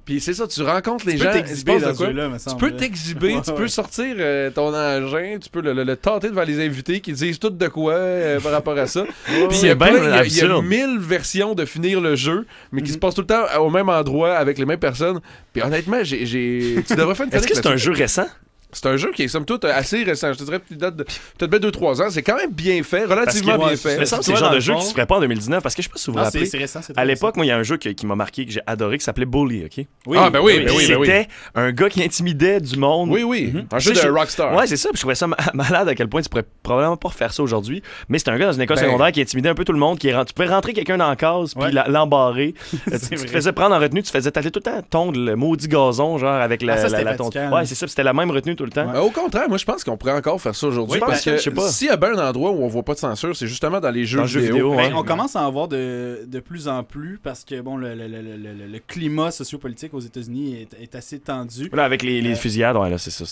Speaker 5: puis c'est ça, tu rencontres les
Speaker 6: Tu peux
Speaker 5: gens.
Speaker 6: t'exhiber
Speaker 5: il se passe
Speaker 6: dans
Speaker 5: de
Speaker 6: ce
Speaker 5: quoi.
Speaker 6: jeu-là, me
Speaker 5: Tu
Speaker 6: semble.
Speaker 5: peux t'exhiber,
Speaker 6: Ouais,
Speaker 5: tu peux
Speaker 6: ouais.
Speaker 5: sortir ton engin, tu peux le tenter devant les invités qui disent tout de quoi par rapport à ça. Puis il y
Speaker 7: C'est
Speaker 5: a
Speaker 7: bien
Speaker 5: plein- il y a
Speaker 7: absurde.
Speaker 5: 1000 versions de finir le jeu, mais qui se passent tout le temps au même endroit avec les mêmes personnes. Puis honnêtement, tu devrais faire une
Speaker 7: Est-ce que
Speaker 5: chronique
Speaker 7: c'est un
Speaker 5: là-dessus.
Speaker 7: jeu récent?
Speaker 5: C'est un jeu qui est somme toute assez récent. Je te dirais qu'il date de peut-être bien 2-3 ans. C'est quand même bien fait, relativement bien fait.
Speaker 7: Mais ça, c'est le
Speaker 10: Toi,
Speaker 7: genre
Speaker 10: dans
Speaker 7: de
Speaker 10: le
Speaker 7: jeu
Speaker 10: fond-
Speaker 7: qui se ferait pas en 2019 parce que je sais pas si vous vous
Speaker 6: Ah,
Speaker 7: rappelez.
Speaker 6: c'est récent, c'est très
Speaker 7: À l'époque, moi, il y a un jeu qui m'a marqué, que j'ai adoré, qui s'appelait Bully, OK?
Speaker 6: Oui,
Speaker 5: Ah, ben oui, ben
Speaker 7: Puis
Speaker 5: oui, ben oui.
Speaker 7: c'était un gars qui intimidait du monde.
Speaker 5: Oui, oui. Un jeu
Speaker 7: Tu sais,
Speaker 5: de Rockstar.
Speaker 7: Ouais, c'est ça. Puis je trouvais ça malade à quel point tu pourrais probablement pas refaire ça aujourd'hui. Mais c'était un gars dans une école
Speaker 5: Ben-
Speaker 7: secondaire qui intimidait un peu tout le monde. Tu pouvais rentrer quelqu'un dans la case puis
Speaker 6: Ouais.
Speaker 7: l'embarrer. Tu
Speaker 6: C'est
Speaker 7: te
Speaker 6: vrai.
Speaker 7: faisais prendre en retenue. Tu faisais t'allais tout le temps tondre le maudit gazon, genre avec la,
Speaker 6: Ah, ça, c'était
Speaker 7: la tonde.
Speaker 6: fatigant.
Speaker 7: Ouais, c'est ça. Puis c'était la même retenue tout le temps.
Speaker 5: Ben, au contraire, moi je pense qu'on pourrait encore faire ça aujourd'hui
Speaker 6: Oui,
Speaker 5: parce
Speaker 7: ben,
Speaker 5: que
Speaker 7: je sais pas.
Speaker 5: s'il y a bien un endroit où on voit pas de censure, c'est justement dans les jeux
Speaker 7: Dans le jeu vidéo,
Speaker 6: Ben,
Speaker 7: ouais.
Speaker 6: on commence à en voir de plus en plus parce que bon, le climat sociopolitique aux États-Unis est assez tendu.
Speaker 7: Là, avec les fusillades, ouais, là, c'est ça.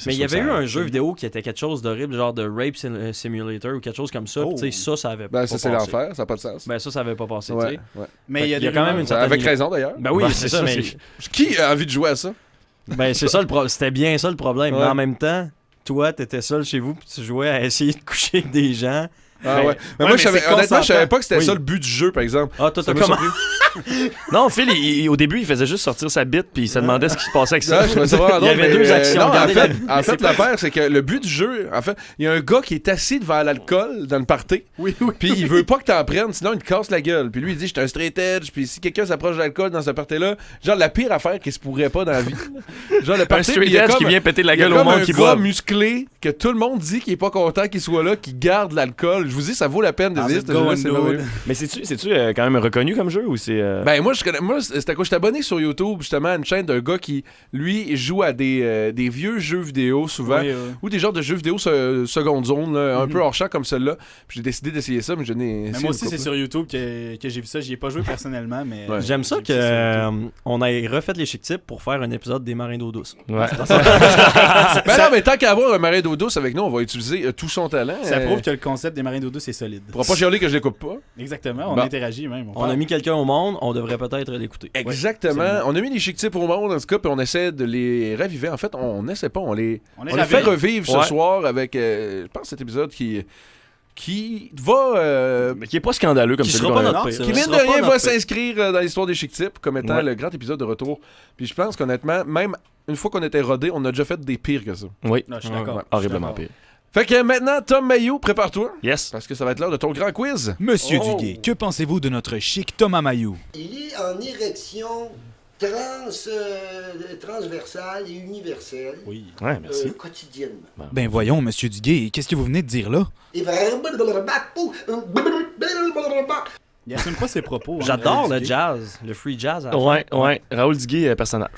Speaker 10: Mais il y avait eu un jeu vidéo qui était quelque chose d'horrible, genre de Rape Simulator ou quelque chose comme ça.
Speaker 6: Oh.
Speaker 10: Puis, tu sais, ça avait
Speaker 5: Ben,
Speaker 10: pas
Speaker 5: ça c'est
Speaker 10: passé.
Speaker 5: l'enfer, ça n'a pas de sens.
Speaker 10: Ben, ça avait pas passé, tu
Speaker 5: Ouais,
Speaker 10: sais.
Speaker 5: ouais.
Speaker 6: Mais il y a,
Speaker 10: Il y a
Speaker 6: des
Speaker 10: quand même
Speaker 6: rumeurs-
Speaker 10: une certaine
Speaker 5: Avec
Speaker 10: limite.
Speaker 5: raison d'ailleurs.
Speaker 10: Ben oui,
Speaker 7: Ouais,
Speaker 10: c'est ça, mais...
Speaker 5: Qui a envie de jouer à ça?
Speaker 10: Ben, c'est ça c'était bien ça le problème.
Speaker 5: Ouais.
Speaker 10: Mais en même temps, toi, t'étais seul chez vous, puis tu jouais à essayer de coucher avec des gens.
Speaker 5: Ah
Speaker 10: Ben,
Speaker 5: ouais. Mais
Speaker 6: ouais,
Speaker 5: moi,
Speaker 6: mais
Speaker 5: honnêtement,
Speaker 6: c'est
Speaker 5: je savais pas que c'était
Speaker 10: Oui.
Speaker 5: ça le but du jeu, par exemple.
Speaker 10: Ah, toi,
Speaker 5: Ça
Speaker 10: t'as
Speaker 5: m'a
Speaker 10: comment?
Speaker 5: surpris.
Speaker 7: Non, Phil, au début, il faisait juste sortir sa bite puis il se demandait ce qui se passait avec ça.
Speaker 5: Ouais, je trouvais ça vraiment
Speaker 10: Il y
Speaker 5: drôle,
Speaker 10: avait
Speaker 5: mais,
Speaker 10: deux actions.
Speaker 5: non,
Speaker 10: Regardez
Speaker 5: en fait l'affaire, c'est que le but du jeu, en fait, il y a un gars qui est assis devant l'alcool dans le party.
Speaker 6: Oui.
Speaker 5: Puis il veut pas que t'en prennes, sinon il te casse la gueule. Puis lui, il dit, je suis un straight edge. Puis si quelqu'un s'approche de l'alcool dans ce party-là, genre la pire affaire qui se pourrait pas dans la vie. Genre le
Speaker 7: Un
Speaker 5: party,
Speaker 7: straight
Speaker 5: il y a
Speaker 7: edge
Speaker 5: comme-
Speaker 7: qui vient péter la
Speaker 5: il y a
Speaker 7: gueule au
Speaker 5: comme
Speaker 7: monde
Speaker 5: un
Speaker 7: qui
Speaker 5: gars
Speaker 7: boit.
Speaker 5: musclé que tout le monde dit qu'il est pas content qu'il soit là, qui garde l'alcool. Je vous dis, ça vaut la peine de
Speaker 6: How's
Speaker 5: dire.
Speaker 6: it going,
Speaker 5: C'est
Speaker 6: dude?
Speaker 5: merveilleux.
Speaker 7: Mais c'est-tu quand même reconnu comme jeu ou c'est.
Speaker 5: Ben moi, c'était quoi? J'étais abonné sur YouTube justement à une chaîne d'un gars qui, lui, joue à des vieux jeux vidéo souvent.
Speaker 6: Oui,
Speaker 5: Ou des genres de jeux vidéo seconde zone, là, un peu hors champ comme celui-là. Puis j'ai décidé d'essayer ça, mais je n'ai.
Speaker 6: Mais moi aussi, c'est sur YouTube que j'ai vu ça. J'y ai pas joué personnellement, mais.
Speaker 5: Ouais.
Speaker 10: J'aime ça
Speaker 6: j'ai vu sur
Speaker 10: qu'on ait refait les Chic Tips pour faire un épisode des marins d'eau douce.
Speaker 7: Ouais.
Speaker 5: Ben non, mais tant qu'à avoir un marin d'eau douce avec nous, on va utiliser tout son talent.
Speaker 6: Ça prouve que le concept des marins d'eau douce est solide.
Speaker 5: On pourra pas chialer que je les coupe pas.
Speaker 6: Exactement, on
Speaker 5: Bon.
Speaker 6: interagit même.
Speaker 10: On a mis quelqu'un au monde, on devrait peut-être l'écouter.
Speaker 5: Exactement. On a mis les Chic Tips au monde, en tout cas, puis on essaie de les raviver. En fait, on essaie pas, on les fait revivre ce
Speaker 7: Ouais.
Speaker 5: soir avec, je pense, cet épisode qui qui va...
Speaker 7: Mais qui est pas scandaleux comme
Speaker 10: Qui
Speaker 7: celui
Speaker 10: sera
Speaker 7: qu'on
Speaker 10: pas
Speaker 7: a.
Speaker 10: notre pire.
Speaker 5: qui, mine
Speaker 10: Ce
Speaker 5: de
Speaker 10: sera pas
Speaker 5: rien,
Speaker 10: notre
Speaker 5: va
Speaker 10: pire.
Speaker 5: s'inscrire dans l'histoire des Chic Tips comme étant le grand épisode de retour. Puis je pense qu'honnêtement, même une fois qu'on était rodé, on a déjà fait des pires que ça.
Speaker 7: Oui.
Speaker 6: Non, je suis d'accord.
Speaker 5: Ouais.
Speaker 7: Horriblement pire.
Speaker 5: Fait que maintenant, Tom Mailloux, prépare-toi.
Speaker 7: Yes.
Speaker 5: Parce que ça va être l'heure de ton grand quiz.
Speaker 15: Monsieur Duguay, que pensez-vous de notre chic Thomas Mailloux?
Speaker 14: Il est en érection transversale et universelle.
Speaker 6: Oui.
Speaker 7: Ouais, merci.
Speaker 14: Quotidiennement.
Speaker 15: Ben voyons, Monsieur Duguay, qu'est-ce que vous venez de dire là?
Speaker 14: Et
Speaker 6: Il assume pas ses propos. hein,
Speaker 10: J'adore
Speaker 6: Raoul
Speaker 10: le
Speaker 6: Duguay.
Speaker 10: jazz, le free jazz. à la
Speaker 7: Ouais,
Speaker 10: fin.
Speaker 7: ouais. Raoul Duguay, personnage.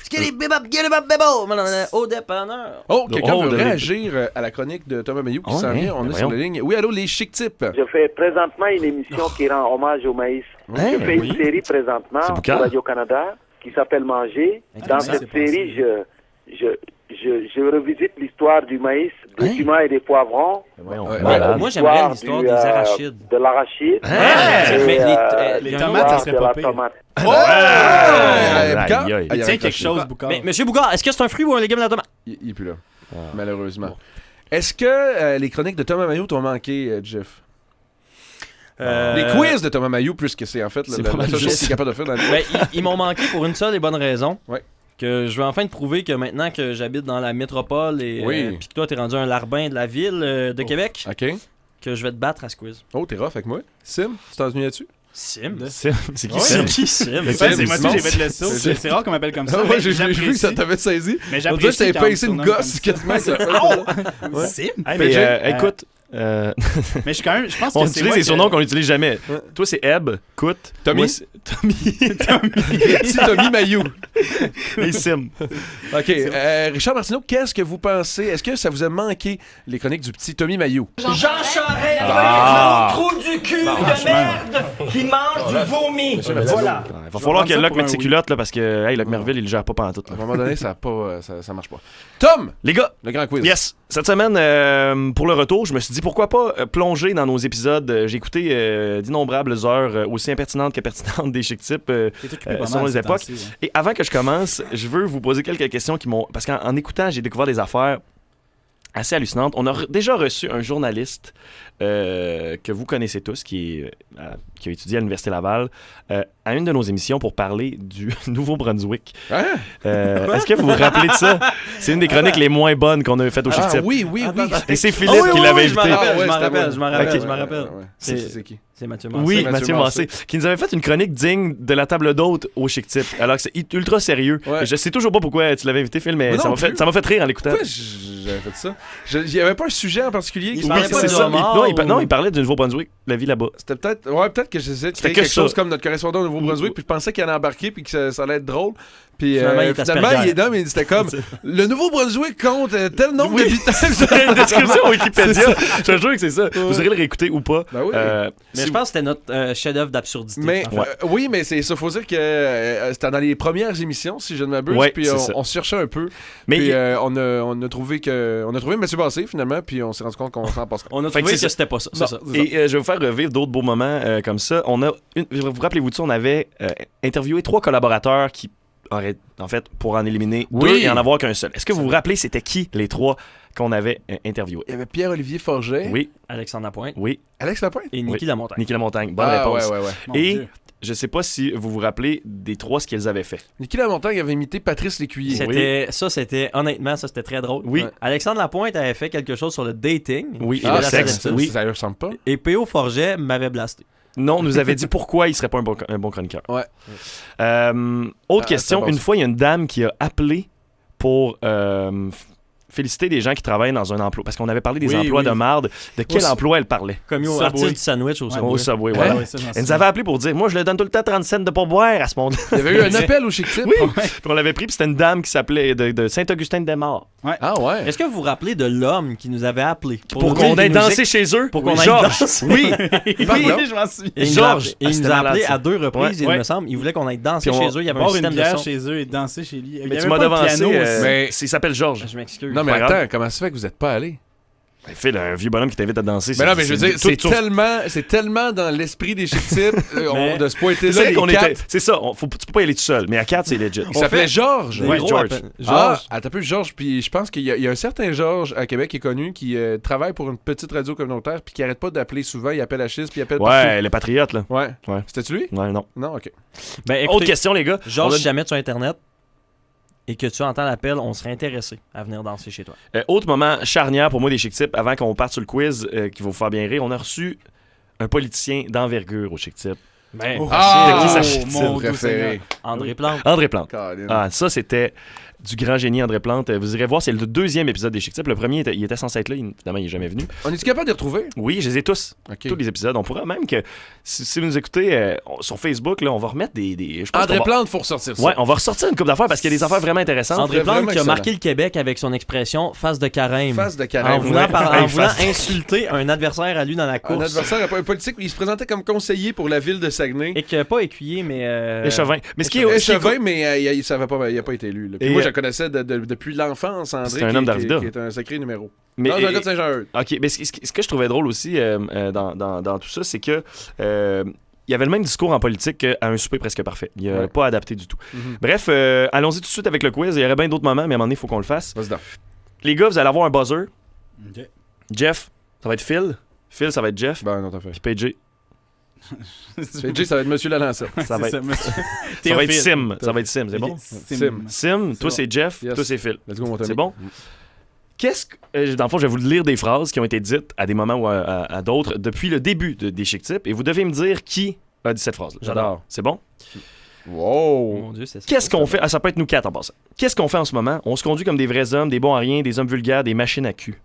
Speaker 10: Au dépanneur.
Speaker 5: Oh, quelqu'un
Speaker 7: Oh,
Speaker 5: veut
Speaker 7: de
Speaker 5: réagir à la chronique de Thomas Mailloux qui
Speaker 7: Oh,
Speaker 5: s'en
Speaker 7: hein,
Speaker 5: vient. On
Speaker 7: ben
Speaker 5: est sur
Speaker 7: voyons.
Speaker 5: la ligne. Oui, allô, les Chic Tips.
Speaker 11: Je fais présentement une émission qui rend hommage au maïs.
Speaker 7: Hein,
Speaker 11: Je fais
Speaker 7: oui.
Speaker 11: une série présentement
Speaker 7: C'est Boucard.
Speaker 11: pour Radio-Canada qui s'appelle Manger. Dans
Speaker 6: Comment ça
Speaker 11: cette
Speaker 6: s'est
Speaker 11: série,
Speaker 6: passé?
Speaker 11: je revisite l'histoire du maïs, des piments et des poivrons.
Speaker 7: Voyons,
Speaker 5: Ouais,
Speaker 7: malade.
Speaker 10: Moi, j'aimerais l'histoire des arachides.
Speaker 11: De l'arachide.
Speaker 7: Hein?
Speaker 11: Et,
Speaker 10: Mais
Speaker 6: les
Speaker 10: il y a un
Speaker 6: tomates,
Speaker 10: autre-
Speaker 6: ça serait
Speaker 11: de
Speaker 6: pas
Speaker 11: la
Speaker 6: pire.
Speaker 11: tomate.
Speaker 5: Boucard?
Speaker 7: aïe, aïe.
Speaker 5: Ah,
Speaker 6: Il
Speaker 5: a
Speaker 6: tient
Speaker 5: raccroché.
Speaker 6: quelque chose, Boucard.
Speaker 10: Mais Monsieur Boucard, est-ce que c'est un fruit ou un légume la tomate?
Speaker 5: Il est plus là, malheureusement. Est-ce que les chroniques de Thomas Mailloux t'ont manqué, Jeff? Les quiz de Thomas Mailloux, plus que c'est en fait
Speaker 7: C'est
Speaker 5: la
Speaker 7: pas mal
Speaker 5: seule chose
Speaker 7: juste.
Speaker 5: qu'il est capable de faire dans le
Speaker 10: Ben, ils m'ont manqué pour une seule et bonne raison.
Speaker 5: Ouais.
Speaker 10: Que je veux enfin te prouver que maintenant que j'habite dans la métropole et
Speaker 5: Oui.
Speaker 10: puis que toi t'es rendu un larbin de la ville de Québec,
Speaker 5: OK.
Speaker 10: que je vais te battre à ce quiz.
Speaker 5: Oh, t'es rough avec moi. Sim, tu t'en souviens là-dessus?
Speaker 10: Sim.
Speaker 7: C'est qui
Speaker 10: Ouais,
Speaker 7: ça?
Speaker 10: c'est qui Sim?
Speaker 6: Ouais,
Speaker 5: Sim,
Speaker 6: c'est moi
Speaker 5: Simon.
Speaker 6: aussi, j'ai fait le saut.
Speaker 5: C'est-
Speaker 6: C'est rare qu'on m'appelle comme ça.
Speaker 5: Ah,
Speaker 6: mais
Speaker 5: ouais, j'ai vu que
Speaker 6: j'apprécie.
Speaker 5: ça t'avait saisi.
Speaker 6: Mais
Speaker 5: On dirait que
Speaker 6: j'apprécie
Speaker 5: t'avais
Speaker 6: quand on me
Speaker 5: pincé une
Speaker 6: surnomme
Speaker 5: gosse
Speaker 6: comme ça.
Speaker 5: quasiment. Ouais.
Speaker 6: Sim.
Speaker 7: Hey,
Speaker 5: Ben,
Speaker 7: mais écoute,
Speaker 6: Mais je suis quand même. Je pense
Speaker 7: on
Speaker 6: que c'est
Speaker 7: utilise
Speaker 6: moi
Speaker 7: des
Speaker 6: que-
Speaker 7: surnoms qu'on n'utilise jamais. Toi, c'est Eb, Coute.
Speaker 5: Tommy.
Speaker 7: Moi, c'est- Tommy.
Speaker 5: Petit Tommy Mailloux.
Speaker 7: Et Sim.
Speaker 5: OK. Richard Martineau, qu'est-ce que vous pensez? Est-ce que ça vous a manqué, les chroniques du petit Tommy Mailloux?
Speaker 9: Jean Charest,
Speaker 7: Ah.
Speaker 9: le trou du cul de merde qui mange du vomi. Voilà.
Speaker 7: Il va falloir que Locke mette ses culottes là, parce que hey, Locke Merville, il le gère pas pantoute.
Speaker 5: À un moment donné, ça marche pas. Tom!
Speaker 7: Les gars,
Speaker 5: Le grand quiz.
Speaker 7: yes! Cette semaine, pour le retour, je me suis dit pourquoi pas plonger dans nos épisodes. J'ai écouté d'innombrables heures aussi impertinentes que pertinentes des Chic Tips
Speaker 6: T'es occupé pas
Speaker 7: selon
Speaker 6: mal
Speaker 7: les
Speaker 6: ces
Speaker 7: époques.
Speaker 6: temps-ci, hein.
Speaker 7: Et avant que je commence, je veux vous poser quelques questions qui m'ont. Parce qu'en écoutant, j'ai découvert des affaires assez hallucinantes. On a déjà reçu un journaliste que vous connaissez tous, qui a étudié à l'Université Laval, à une de nos émissions pour parler du Nouveau-Brunswick.
Speaker 5: Hein?
Speaker 7: Est-ce que vous vous rappelez de ça? C'est une des chroniques les moins bonnes qu'on a faites au Chic Tips.
Speaker 5: Oui.
Speaker 7: Et c'est Philippe qui l'avait invité.
Speaker 10: Je m'en rappelle.
Speaker 5: C'est qui?
Speaker 10: C'est Mathieu Massé.
Speaker 7: Oui,
Speaker 5: Mathieu
Speaker 7: Mathieu Massé, qui nous avait fait une chronique digne de la table d'hôte au Chic Tip, alors que c'est ultra sérieux.
Speaker 5: Ouais.
Speaker 7: Et je sais toujours pas pourquoi tu l'avais invité, Phil, mais
Speaker 5: Moi
Speaker 7: ça
Speaker 5: non
Speaker 7: m'a fait rire en l'écoutant.
Speaker 5: Pourquoi j'avais fait ça? Il y avait pas un sujet en particulier.
Speaker 10: Il
Speaker 5: qui-
Speaker 10: parlait
Speaker 7: Oui,
Speaker 10: pas
Speaker 7: c'est
Speaker 10: de
Speaker 7: ça.
Speaker 10: homard,
Speaker 7: Non,
Speaker 10: ou-
Speaker 7: il parlait du Nouveau-Brunswick, la vie là-bas.
Speaker 5: C'était peut-être... Ouais, peut-être que j'essayais de
Speaker 7: C'était
Speaker 5: créer
Speaker 7: que
Speaker 5: quelque
Speaker 7: ça.
Speaker 5: chose comme notre correspondant au Nouveau-Brunswick, puis je pensais qu'il allait embarquer, puis que ça allait être drôle. Puis
Speaker 10: Finalement, il est
Speaker 5: finalement,
Speaker 10: Asperger.
Speaker 5: non, mais c'était comme... Le Nouveau-Brunswick compte tel nombre d'habitants.
Speaker 7: C'est une description Wikipédia. Je te jure que c'est ça. Vous irez le réécouter ou pas.
Speaker 5: Ben oui.
Speaker 10: Mais je pense que c'était notre chef-d'œuvre d'absurdité.
Speaker 5: Mais
Speaker 10: en fait.
Speaker 5: oui, mais c'est ça. Faut dire que c'était dans les premières émissions, si je ne m'abuse.
Speaker 7: Ouais,
Speaker 5: puis
Speaker 7: c'est ça.
Speaker 5: on se cherchait un peu.
Speaker 7: Mais
Speaker 5: Puis on a trouvé Mathieu Bassé finalement. Puis on s'est rendu compte qu'on s'en passerait.
Speaker 10: On a
Speaker 7: Fait que
Speaker 10: trouvé
Speaker 7: c'est
Speaker 10: que
Speaker 7: ça.
Speaker 10: c'était pas ça.
Speaker 5: Non,
Speaker 10: C'est ça.
Speaker 5: c'est
Speaker 7: Et je vais vous faire revivre d'autres beaux moments comme ça. Vous rappelez-vous de ça, on avait interviewé 3 collaborateurs qui auraient, en fait, pour en éliminer 2
Speaker 5: Oui.
Speaker 7: et en avoir qu'un seul. Est-ce que vous vous rappelez, c'était qui les 3 qu'on avait interviewés?
Speaker 5: Il y avait Pierre-Olivier Forget.
Speaker 7: Oui,
Speaker 10: Alexandre Lapointe
Speaker 7: oui.
Speaker 5: Alex Lapointe.
Speaker 10: et Niki
Speaker 7: Oui.
Speaker 10: Lamontagne.
Speaker 7: Niki Lamontagne. Bonne
Speaker 5: Ah,
Speaker 7: réponse.
Speaker 5: ouais.
Speaker 6: Mon
Speaker 7: Et
Speaker 6: Dieu.
Speaker 7: je sais pas si vous vous rappelez des 3 ce qu'ils avaient fait.
Speaker 5: Niki Lamontagne avait imité Patrice Lécuyer.
Speaker 10: Honnêtement, ça c'était très drôle.
Speaker 7: Oui.
Speaker 10: Alexandre Lapointe avait fait quelque chose sur le dating.
Speaker 7: Oui, et
Speaker 5: Ah,
Speaker 7: le
Speaker 10: la
Speaker 7: sexe.
Speaker 10: solitude.
Speaker 7: Oui.
Speaker 5: Ça lui ressemble pas.
Speaker 10: Et P.O. Forget m'avait blasté.
Speaker 7: Non, on nous avait dit pourquoi il serait pas un bon chroniqueur.
Speaker 5: Ouais.
Speaker 7: Autre
Speaker 5: Ah,
Speaker 7: question.
Speaker 5: c'est bon,
Speaker 7: Une
Speaker 5: ça.
Speaker 7: fois, il y a une dame qui a appelé pour féliciter des gens qui travaillent dans un emploi. Parce qu'on avait parlé des
Speaker 6: Oui,
Speaker 7: emplois
Speaker 6: oui.
Speaker 7: de marde. De quel
Speaker 6: Au-
Speaker 7: emploi elle parlait?
Speaker 10: Comme au
Speaker 6: Subway.
Speaker 10: artiste du sandwich au
Speaker 6: Ouais.
Speaker 10: Subway.
Speaker 7: Au Subway,
Speaker 6: Ouais,
Speaker 7: voilà.
Speaker 6: ouais, ça, j'en
Speaker 7: Elle nous
Speaker 6: souviens.
Speaker 7: avait appelé pour dire moi, je le donne tout le temps 30 cents de pourboire à ce monde.
Speaker 5: Il y avait eu un appel au Chic Tip.
Speaker 7: Oui. Puis on l'avait pris, puis c'était une dame qui s'appelait de Saint-Augustin-de-Desmaures.
Speaker 5: Ah ouais.
Speaker 10: Est-ce que vous vous rappelez de l'homme qui nous avait appelé
Speaker 7: Pour
Speaker 10: nous
Speaker 7: qu'on
Speaker 10: dire
Speaker 7: aille
Speaker 10: qu'il nous
Speaker 7: danser
Speaker 10: éc-
Speaker 7: chez eux.
Speaker 10: Pour qu'on
Speaker 7: Oui,
Speaker 10: aille
Speaker 7: Georges.
Speaker 10: danser.
Speaker 7: Oui.
Speaker 5: Pardon?
Speaker 6: Oui, je m'en souviens.
Speaker 10: Et il nous
Speaker 7: Georges.
Speaker 10: a- et il
Speaker 7: C'était
Speaker 10: nous a
Speaker 7: malade,
Speaker 10: appelé
Speaker 7: ça.
Speaker 10: à 2 reprises, il
Speaker 7: Ouais.
Speaker 10: me semble. Il voulait qu'on aille danser
Speaker 7: Puis on-
Speaker 10: chez eux. Il y avait un
Speaker 6: Boire une
Speaker 10: système de
Speaker 6: bière
Speaker 10: son.
Speaker 6: chez eux et danser chez lui. Il y
Speaker 7: Mais
Speaker 6: avait
Speaker 7: tu m'as
Speaker 6: pas de
Speaker 7: devancé.
Speaker 6: piano aussi.
Speaker 5: Mais-
Speaker 7: Il s'appelle Georges.
Speaker 10: Je m'excuse.
Speaker 5: Non, mais
Speaker 7: Pas grave.
Speaker 5: attends, comment ça fait que vous êtes pas allé?
Speaker 7: Phil, un vieux bonhomme qui t'invite à danser.
Speaker 5: Mais non, mais je veux dire, c'est tellement dans l'esprit des chic types de se pointer là.
Speaker 7: C'est ça, tu peux pas y aller tout seul. Mais à 4, c'est legit.
Speaker 5: Il s'appelait Georges.
Speaker 7: Oui, Georges.
Speaker 5: Attends un peu, Georges. Puis je pense qu'il y a un certain Georges à Québec qui est connu qui travaille pour une petite radio communautaire puis qui arrête pas d'appeler souvent. Il appelle à Chis puis il appelle
Speaker 7: Ouais, les patriotes, là.
Speaker 5: Ouais. C'était-tu lui?
Speaker 7: Ouais, non.
Speaker 5: Non, ok.
Speaker 10: Ben, écoutez,
Speaker 7: autre question, les gars.
Speaker 10: Georges, si jamais tu as Internet et que tu entends l'appel, on serait intéressé à venir danser chez toi.
Speaker 7: Autre moment charnière pour moi des Chic Tips, avant qu'on parte sur le quiz qui va vous faire bien rire, on a reçu un politicien d'envergure au Chic Tip.
Speaker 10: Ben,
Speaker 5: mon préféré.
Speaker 10: André Plante.
Speaker 7: André Plante. Ça, c'était du grand génie André Plante. Vous irez voir, c'est le 2e épisode des Chic Tips. Le premier, il était censé être là, évidemment, il n'est jamais venu.
Speaker 5: On est-tu capable de les retrouver?
Speaker 7: Oui, je les ai tous. Tous les épisodes. On pourra même que, si vous nous écoutez sur Facebook, là, on va remettre des
Speaker 5: André Plante, il faut ressortir ça.
Speaker 7: Ouais, on va ressortir une couple d'affaires parce qu'il y a des affaires vraiment intéressantes.
Speaker 10: André Plante qui a marqué le Québec avec son expression face de carême.
Speaker 5: Face de carême.
Speaker 10: En voulant insulter un adversaire à lui dans la course.
Speaker 5: Un adversaire, un politique, il se présentait comme conseiller pour la ville de Saguenay.
Speaker 10: Et que pas écuyer, mais.
Speaker 7: Échevin. Mais ce qui est
Speaker 5: échevin, mais il n'a pas été élu. Puis moi, je le connaissais depuis l'enfance, André.
Speaker 7: C'est un homme d'Arvida.
Speaker 5: Qui est un sacré numéro.
Speaker 7: Mais,
Speaker 5: non, c'est un gars de Saint-Jean-Eudes.
Speaker 7: OK, mais ce que je trouvais drôle aussi dans tout ça, c'est que il y avait le même discours en politique qu'à un souper presque parfait. Il n'a pas adapté du tout. Bref, allons-y tout de suite avec le quiz. Il y aurait bien d'autres moments, mais à un moment donné, il faut qu'on le fasse. Les gars, vous allez avoir un buzzer.
Speaker 6: Okay.
Speaker 7: Jeff, ça va être Phil. Phil, ça va être Jeff.
Speaker 5: Ben non, t'as fait.
Speaker 7: Puis PJ.
Speaker 5: PJ, ça va être Monsieur Lalança.
Speaker 7: Ça va être Sim. Ça va être Sim, c'est bon? Sim, toi c'est Jeff, toi c'est Phil.
Speaker 5: Let's go, mon
Speaker 7: c'est bon? Dans le fond, je vais vous lire des phrases qui ont été dites à des moments ou à d'autres depuis le début des Chic Tips et vous devez me dire qui a dit cette phrase-là.
Speaker 5: J'adore.
Speaker 7: C'est bon?
Speaker 5: Wow!
Speaker 10: Mon Dieu, c'est ça.
Speaker 7: Qu'est-ce qu'on fait? Ça peut être nous 4 en passant. Qu'est-ce qu'on fait en ce moment? On se conduit comme des vrais hommes, des bons à rien, des hommes vulgaires, des machines à cul.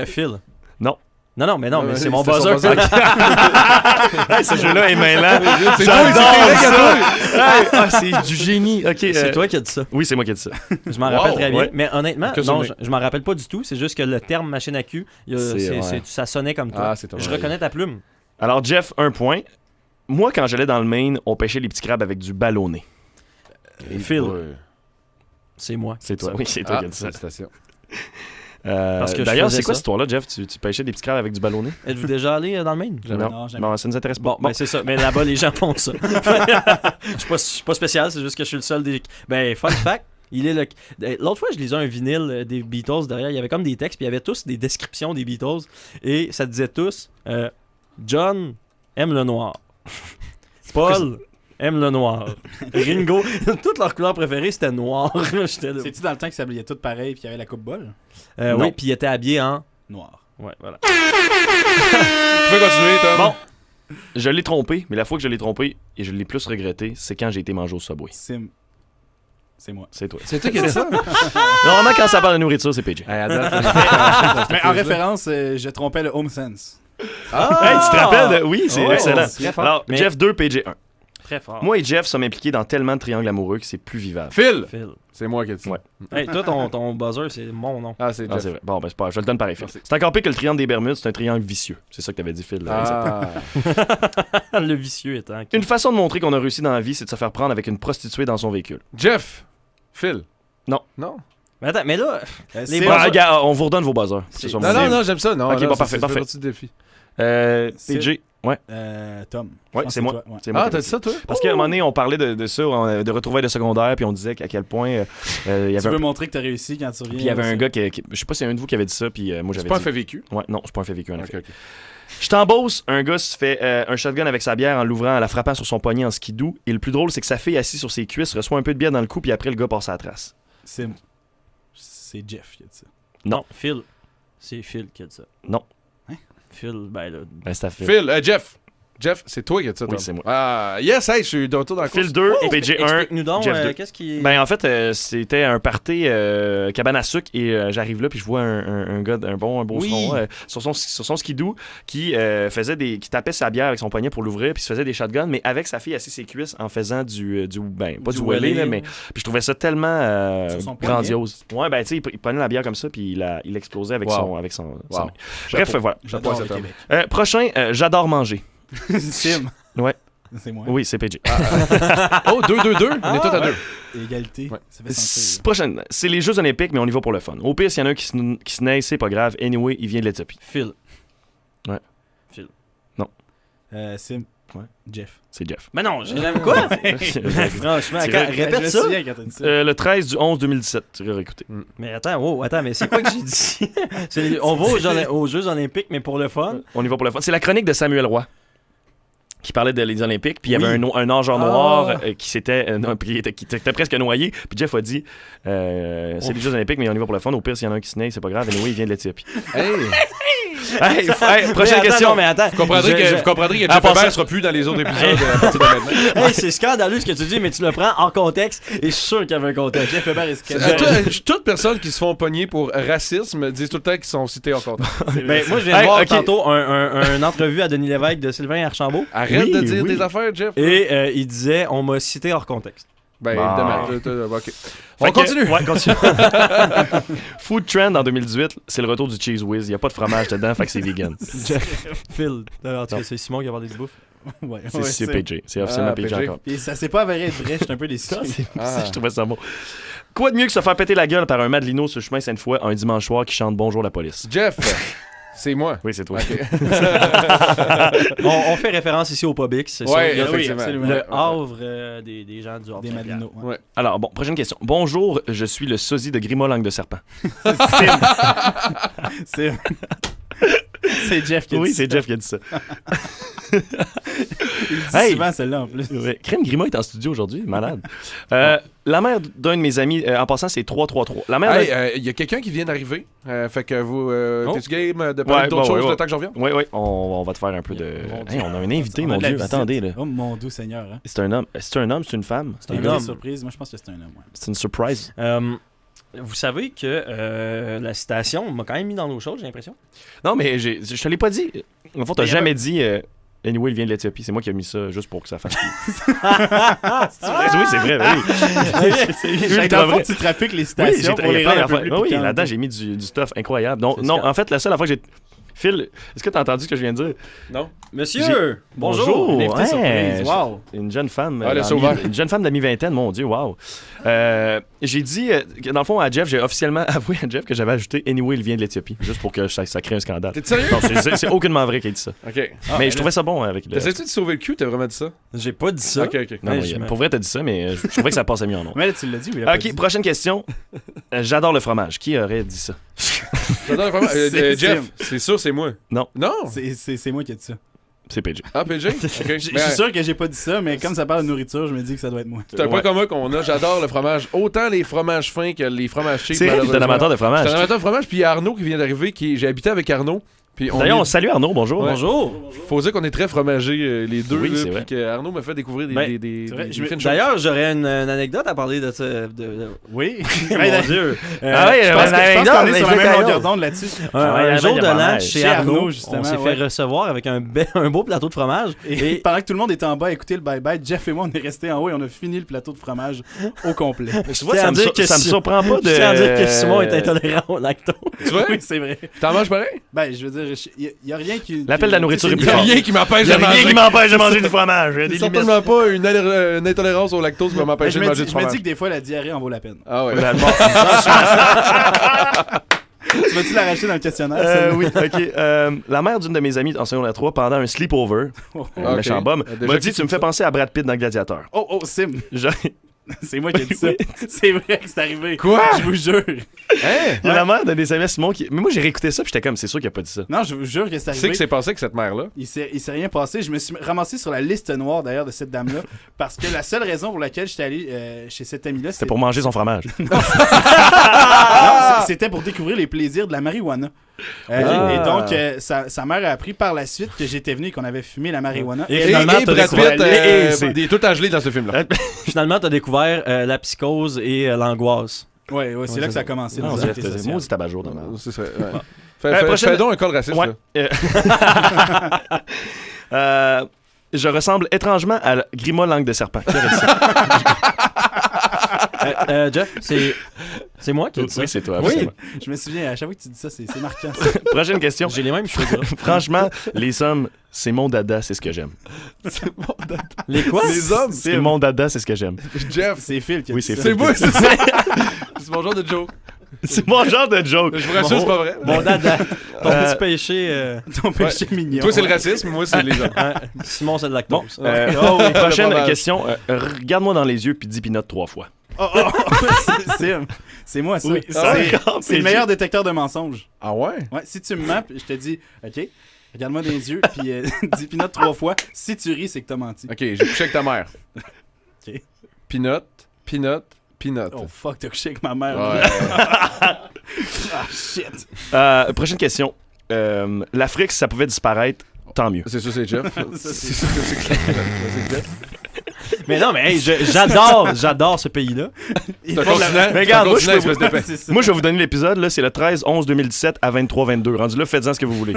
Speaker 10: Phil.
Speaker 7: Non.
Speaker 10: Non, mais c'est mon buzzer.
Speaker 7: Ce jeu-là est mêlant.
Speaker 5: C'est toi,
Speaker 7: c'est du génie. Okay,
Speaker 10: c'est toi qui as dit ça.
Speaker 7: Oui, c'est moi qui ai dit ça.
Speaker 10: Je m'en rappelle très bien. Mais honnêtement, non, je m'en rappelle pas du tout. C'est juste que le terme machine à cul, ça sonnait comme toi. Je reconnais ta plume.
Speaker 7: Alors, Jeff, 1 point. Moi, quand j'allais dans le Maine, on pêchait les petits crabes avec du ballonné.
Speaker 10: Phil. C'est moi.
Speaker 7: C'est toi. Oui, c'est toi qui as dit ça. D'ailleurs, c'est quoi cette histoire-là, Jeff? Tu pêchais des petits crabes avec du ballonné?
Speaker 10: Êtes-vous déjà allé dans le Maine?
Speaker 7: Non, ça nous intéresse pas.
Speaker 10: Bon, c'est ça. Mais là-bas, les gens font ça. Je suis pas spécial, c'est juste que je suis le seul des... Ben, fun fact, l'autre fois, je lisais un vinyle des Beatles derrière. Il y avait comme des textes, puis il y avait tous des descriptions des Beatles. Et ça disait tous John aime le noir. Paul aime le noir. Ringo, toutes leurs couleurs préférées, c'était noir.
Speaker 6: C'est-tu dans le temps qu'ils s'habillaient tous pareil et qu'il y avait la coupe bol?
Speaker 10: Oui, puis ils étaient habillés en
Speaker 6: noir.
Speaker 10: Ouais, voilà.
Speaker 5: Tu peux continuer, Tom?
Speaker 7: Bon. Je l'ai trompé, mais la fois que je l'ai trompé et je l'ai plus regretté, c'est quand j'ai été mangé au Subway.
Speaker 6: C'est moi.
Speaker 7: C'est toi.
Speaker 5: C'est toi qui as dit ça?
Speaker 7: Normalement, quand ça parle de nourriture, c'est PJ.
Speaker 6: Mais en référence, je trompais le Home Sense.
Speaker 7: Tu te rappelles de... Oui, c'est excellent. Alors,
Speaker 10: mais...
Speaker 7: Jeff 2, PJ 1.
Speaker 10: Très fort.
Speaker 7: Moi et Jeff sommes impliqués dans tellement de triangles amoureux que c'est plus vivable.
Speaker 5: Phil. C'est moi qui ai dit ça.
Speaker 7: Ouais.
Speaker 10: Hey, toi, ton buzzer, c'est mon nom.
Speaker 5: Ah, c'est Jeff.
Speaker 7: C'est vrai. Bon, ben c'est pas grave. Je le donne pareil, Phil. C'est encore pire que le triangle des Bermudes, c'est un triangle vicieux. C'est ça que t'avais dit, Phil.
Speaker 10: Le vicieux étant...
Speaker 7: Une façon de montrer qu'on a réussi dans la vie, c'est de se faire prendre avec une prostituée dans son véhicule.
Speaker 5: Jeff. Phil.
Speaker 7: Non.
Speaker 10: Mais attends, mais là...
Speaker 7: Gars, on vous redonne vos buzzers.
Speaker 5: Non, j'aime ça. Non,
Speaker 7: ok, bon, parfait.
Speaker 5: C'est défi.
Speaker 7: PJ. Ouais.
Speaker 6: Tom.
Speaker 7: Ouais, c'est moi.
Speaker 5: Ah, t'as dit ça, toi?
Speaker 7: Parce qu'à un moment donné, on parlait de ça, de retrouvailles de secondaire, puis on disait à quel point.
Speaker 6: Tu veux montrer que t'as réussi quand tu reviens.
Speaker 7: Puis il y avait un gars qui. Je sais pas si c'est un de vous qui avait dit ça, puis moi j'avais dit.
Speaker 5: C'est pas un fait vécu?
Speaker 7: Ouais, non, c'est pas un fait vécu, en effet. Je t'embosse, un gars se fait un shotgun avec sa bière en l'ouvrant, en la frappant sur son poignet en skidoo. Et le plus drôle, c'est que sa fille assise sur ses cuisses reçoit un peu de bière dans le cou, puis après, le gars passe à la trace.
Speaker 6: C'est Jeff qui a dit ça.
Speaker 7: Non.
Speaker 10: Phil. C'est Phil qui a dit ça.
Speaker 7: Non.
Speaker 10: Phil, ben là.
Speaker 7: C'est à Phil.
Speaker 5: Phil, Jeff. Jeff, c'est toi qui as dit ça,
Speaker 7: Oui, c'est moi.
Speaker 5: Ah, yes, hey, je suis de retour dans la course.
Speaker 7: Phil 2, PJ 1,
Speaker 10: explique-nous donc,
Speaker 7: Jeff 2.
Speaker 10: qu'est-ce qui...
Speaker 7: Ben, en fait, c'était un party cabane à sucre et j'arrive là puis je vois un gars, un beau front sur son skidoo qui tapait sa bière avec son poignet pour l'ouvrir puis se faisait des shotguns, mais avec sa fille assise ses cuisses en faisant pas du wellé, là, mais puis je trouvais ça tellement grandiose. Ouais, ben, tu sais, il prenait la bière comme ça puis il explosait avec son sa main. Bref, voilà.
Speaker 6: J'adore le Québec.
Speaker 7: Prochain, j'adore manger.
Speaker 6: Sim.
Speaker 7: Ouais.
Speaker 6: C'est moi.
Speaker 7: Oui, c'est PJ.
Speaker 5: Oh, 2-2-2. On est tous à 2.
Speaker 6: Égalité.
Speaker 5: Ouais.
Speaker 6: Ça fait sentir.
Speaker 7: Prochaine. C'est les Jeux Olympiques, mais on y va pour le fun. Au pire, s'il y en a un qui se naît, c'est pas grave. Anyway, il vient de l'Éthiopie.
Speaker 10: Phil.
Speaker 7: Ouais.
Speaker 10: Phil.
Speaker 7: Non.
Speaker 6: Sim.
Speaker 7: Ouais.
Speaker 6: Jeff.
Speaker 7: C'est Jeff.
Speaker 10: Mais non, j'ai jamais quoi? Franchement, répète ça.
Speaker 7: Le 13 du 11 2017. Tu vas réécouter.
Speaker 10: Mais attends, mais c'est quoi que j'ai dit? On va aux Jeux Olympiques, mais pour le fun.
Speaker 7: On y va pour le fun. C'est la chronique de Samuel Roy qui parlait des Olympiques, puis il y avait un nageur noir qui était presque noyé, puis Jeff a dit c'est les Jeux Olympiques, mais on y va pour le fun. Au pire, s'il y en a un qui se naît, c'est pas grave. Anyway, il vient de l'Éthiopie.
Speaker 10: Hey,
Speaker 7: prochaine question.
Speaker 10: Mais attends.
Speaker 5: Vous comprendrez que Jeff Hébert ne sera plus dans les autres épisodes à partir de maintenant.
Speaker 10: Hey, c'est scandaleux ce que tu dis, mais tu le prends en contexte, et je suis sûr qu'il y avait un contexte.
Speaker 6: Jeff Hébert est scandaleux.
Speaker 5: Toutes personnes qui se font pogner pour racisme disent tout le temps qu'ils sont cités en contexte.
Speaker 10: Ben, moi, je viens de voir tantôt une entrevue à Denis Lévesque de Sylvain Archambault.
Speaker 5: Arrête de dire des affaires, Jeff.
Speaker 10: Et il disait, on m'a cité hors contexte.
Speaker 5: Ben, évidemment. OK. On continue.
Speaker 7: Ouais, continue. Food Trend en 2018, c'est le retour du Cheese Whiz. Il n'y a pas de fromage dedans, fait que c'est vegan.
Speaker 10: Phil. C'est Simon qui a parlé du bouffe.
Speaker 6: Ouais,
Speaker 7: c'est PJ. C'est officiellement PJ encore.
Speaker 6: Et ça s'est pas avéré être vrai, je suis un peu déçu.
Speaker 7: Je trouvais ça bon. Quoi de mieux que se faire péter la gueule par un Madelino sur le chemin Sainte-Foy un dimanche soir qui chante Bonjour la police?
Speaker 5: Jeff! C'est moi.
Speaker 7: Oui, c'est toi.
Speaker 5: Okay.
Speaker 10: on fait référence ici au Publix, c'est ça?
Speaker 5: Oui, absolument.
Speaker 10: Le Havre des gens du Havre.
Speaker 6: Des Madelino.
Speaker 5: Ouais.
Speaker 7: Alors, bon, prochaine question. Bonjour, je suis le sosie de Grimaud Langue de Serpent.
Speaker 6: C'est Jeff qui a dit ça.
Speaker 7: Oui, c'est Jeff qui a dit ça.
Speaker 6: Il dit souvent celle-là en plus.
Speaker 7: Ouais. Crème Grimaud est en studio aujourd'hui, malade. La mère d'un de mes amis, en passant, c'est 333. La mère
Speaker 5: il y a quelqu'un qui vient d'arriver. Fait que vous, t'es-tu game de parler d'autres choses le temps que je reviens?
Speaker 7: Oui, on va te faire un peu de... Hey, on a un invité, mon Dieu. Attendez, là.
Speaker 6: Oh mon doux Seigneur. Hein.
Speaker 7: C'est un homme. C'est un homme, c'est une femme?
Speaker 6: C'est un homme. Surprise. Moi, je pense que c'est un homme. Ouais.
Speaker 7: C'est une surprise.
Speaker 10: Vous savez que la citation m'a quand même mis dans l'eau chaude, j'ai l'impression.
Speaker 7: Non, mais je te l'ai pas dit. En fait, t'as jamais dit... Anyway, il vient de l'Éthiopie. C'est moi qui ai mis ça juste pour que ça fasse pire. Oui, c'est vrai. Oui.
Speaker 6: Dans le fond, tu trafiques les citations pour les rendre un peu plus
Speaker 7: oui, là-dedans, j'ai mis du stuff incroyable. Donc, non, en fait, la seule fois que j'ai... Phil, est-ce que tu as entendu ce que je viens de dire?
Speaker 5: Non.
Speaker 10: Monsieur! Bonjour!
Speaker 7: Ouais,
Speaker 6: surprise. Wow!
Speaker 7: Une jeune femme.
Speaker 5: Une
Speaker 7: jeune femme de la mi-vingtaine, mon Dieu, wow! J'ai dit, dans le fond, à Jeff, j'ai officiellement avoué à Jeff que j'avais ajouté Anyway, il vient de l'Éthiopie, juste pour que ça crée un scandale.
Speaker 5: T'es sérieux?
Speaker 7: Non, c'est aucunement vrai qu'il ait dit ça.
Speaker 5: OK.
Speaker 7: Mais je trouvais ça bon avec le...
Speaker 5: T'essaies-tu de sauver le cul? T'as vraiment dit ça?
Speaker 10: J'ai pas dit ça.
Speaker 5: OK.
Speaker 7: Non, pour vrai, t'as dit ça, mais je trouvais que ça passait mieux en nom.
Speaker 6: Mais là, tu l'as dit ou il a pas dit?
Speaker 7: OK, prochaine question. J'adore le fromage. Qui aurait dit ça?
Speaker 5: J'adore le fromage. Jeff, c'est sûr, c'est moi.
Speaker 7: Non.
Speaker 6: C'est moi qui ai dit ça.
Speaker 7: C'est PJ.
Speaker 5: Ah, PJ? Okay.
Speaker 6: Je suis sûr que j'ai pas dit ça, mais comme ça parle de nourriture, je me dis que ça doit être moi.
Speaker 5: C'est un point commun qu'on a. J'adore le fromage. Autant les fromages fins que les fromages cheap.
Speaker 7: C'est un amateur de fromage.
Speaker 5: C'est un amateur de fromage. Puis il y a Arnaud qui vient d'arriver. J'ai habité avec Arnaud.
Speaker 7: D'ailleurs, on salue Arnaud, bonjour.
Speaker 5: Ouais.
Speaker 10: Bonjour.
Speaker 5: Faut dire qu'on est très fromagés les deux.
Speaker 7: Oui,
Speaker 5: là,
Speaker 7: c'est vrai.
Speaker 5: Puis Arnaud m'a fait découvrir des
Speaker 10: D'ailleurs, j'aurais une anecdote à parler de ça.
Speaker 6: Oui.
Speaker 10: Mon Dieu.
Speaker 6: Je pense qu'on est sur la même longueur d'onde là-dessus.
Speaker 10: Un jour de l'an, chez Arnaud,
Speaker 6: justement,
Speaker 10: on s'est fait recevoir avec un beau plateau de fromage.
Speaker 6: Et pendant que tout le monde était en bas à écouter le bye-bye, Jeff et moi, on est restés en haut et on a fini le plateau de fromage au complet.
Speaker 7: Tu vois, ça me surprend pas de...
Speaker 10: Je tiens à dire que Simon est intolérant au lactose.
Speaker 5: Tu vois?
Speaker 6: Oui, c'est vrai.
Speaker 5: T'en manges pareil?
Speaker 6: Ben, je veux dire, il y a rien qui...
Speaker 7: L'appel de la nourriture est plus
Speaker 5: Il y a
Speaker 7: fort.
Speaker 5: rien qui m'empêche de manger.
Speaker 7: Il y a rien qui m'empêche de manger du fromage.
Speaker 5: C'est certainement pas une intolérance au lactose qui va m'empêcher de manger du fromage.
Speaker 6: Je me dis que des fois, la diarrhée en vaut la peine.
Speaker 5: Ah ouais.
Speaker 6: Tu vas-tu l'arracher dans le questionnaire?
Speaker 7: Oui, OK. La mère d'une de mes amies en secondaire 3, pendant un sleepover, méchant bum, m'a dit « Tu me fais penser à Brad Pitt dans Gladiator. »
Speaker 6: Oh, Sim! C'est moi qui ai dit ça.
Speaker 7: Oui.
Speaker 6: C'est vrai que c'est arrivé.
Speaker 5: Quoi?
Speaker 6: Je vous jure.
Speaker 7: Hein? Il y a la mère d'un des amis à Simon qui... Mais moi, j'ai réécouté ça, puis j'étais comme, c'est sûr qu'il a pas dit ça.
Speaker 6: Non, je vous jure que c'est arrivé.
Speaker 5: C'est que c'est passé avec cette mère-là.
Speaker 6: Il s'est rien passé. Je me suis ramassé sur la liste noire, d'ailleurs, de cette dame-là, parce que la seule raison pour laquelle j'étais allé chez cette amie-là,
Speaker 7: c'était pour manger son fromage.
Speaker 6: Non, c'était pour découvrir les plaisirs de la marijuana. Et donc, sa mère a appris par la suite que j'étais venu et qu'on avait fumé la marijuana.
Speaker 5: Et Brad Pitt est tout gelé dans ce film-là.
Speaker 10: Finalement, t'as découvert la psychose et l'angoisse.
Speaker 6: Ouais, c'est là que ça a commencé.
Speaker 7: Moi, c'est tabac jour.
Speaker 5: C'est ça. Fais donc un col raciste.
Speaker 7: Je ressemble étrangement à Grimaud Langue de Serpent.
Speaker 10: Jeff, C'est moi qui ai dit ça.
Speaker 7: Oui, c'est toi.
Speaker 6: Oui,
Speaker 7: absolument.
Speaker 6: je me souviens, à chaque fois que tu dis ça, c'est marquant.
Speaker 7: Prochaine question.
Speaker 10: J'ai les mêmes cheveux gras.
Speaker 7: Franchement, les hommes, c'est mon dada, c'est ce que j'aime.
Speaker 10: Les quoi?
Speaker 5: Les hommes?
Speaker 7: C'est mon dada, c'est ce que j'aime.
Speaker 5: Jeff.
Speaker 6: C'est Phil qui a
Speaker 7: Oui,
Speaker 6: dit
Speaker 7: c'est
Speaker 6: ça.
Speaker 5: C'est moi, c'est ça. C'est mon genre de joke.
Speaker 7: C'est mon genre de joke.
Speaker 5: Je vous rassure, c'est pas vrai.
Speaker 10: Mon dada. Ton petit péché.
Speaker 6: Ton péché mignon.
Speaker 5: Toi, c'est le racisme, moi, c'est les hommes.
Speaker 10: Simon, c'est de lactose.
Speaker 7: Prochaine
Speaker 5: Pas mal.
Speaker 7: question. Regarde-moi dans les yeux puis dis pinote 3 fois.
Speaker 6: C'est moi, ça.
Speaker 7: Oui,
Speaker 6: c'est le meilleur détecteur de mensonges.
Speaker 5: Ah ouais?
Speaker 6: Ouais, si tu me mens, puis je te dis, OK, regarde-moi dans les yeux, puis dis pinote 3 fois. Si tu ris, c'est que t'as menti.
Speaker 5: Ok, j'ai couché avec ta mère.
Speaker 6: OK.
Speaker 5: Pinote.
Speaker 6: Oh fuck, t'as couché avec ma mère.
Speaker 5: Ouais.
Speaker 6: Ah, shit.
Speaker 7: Prochaine question. L'Afrique, si ça pouvait disparaître, tant mieux.
Speaker 5: C'est ça, c'est Jeff. C'est ça, c'est clair. C'est Jeff.
Speaker 10: Mais non, mais hey, j'adore ce pays-là.
Speaker 5: C'est un continent.
Speaker 7: Mais regarde, moi,
Speaker 5: espèce d'épais.
Speaker 7: moi, je vais vous donner l'épisode. Là, c'est le 13-11-2017 à 23-22. Rendu là, faites-en ce que vous voulez.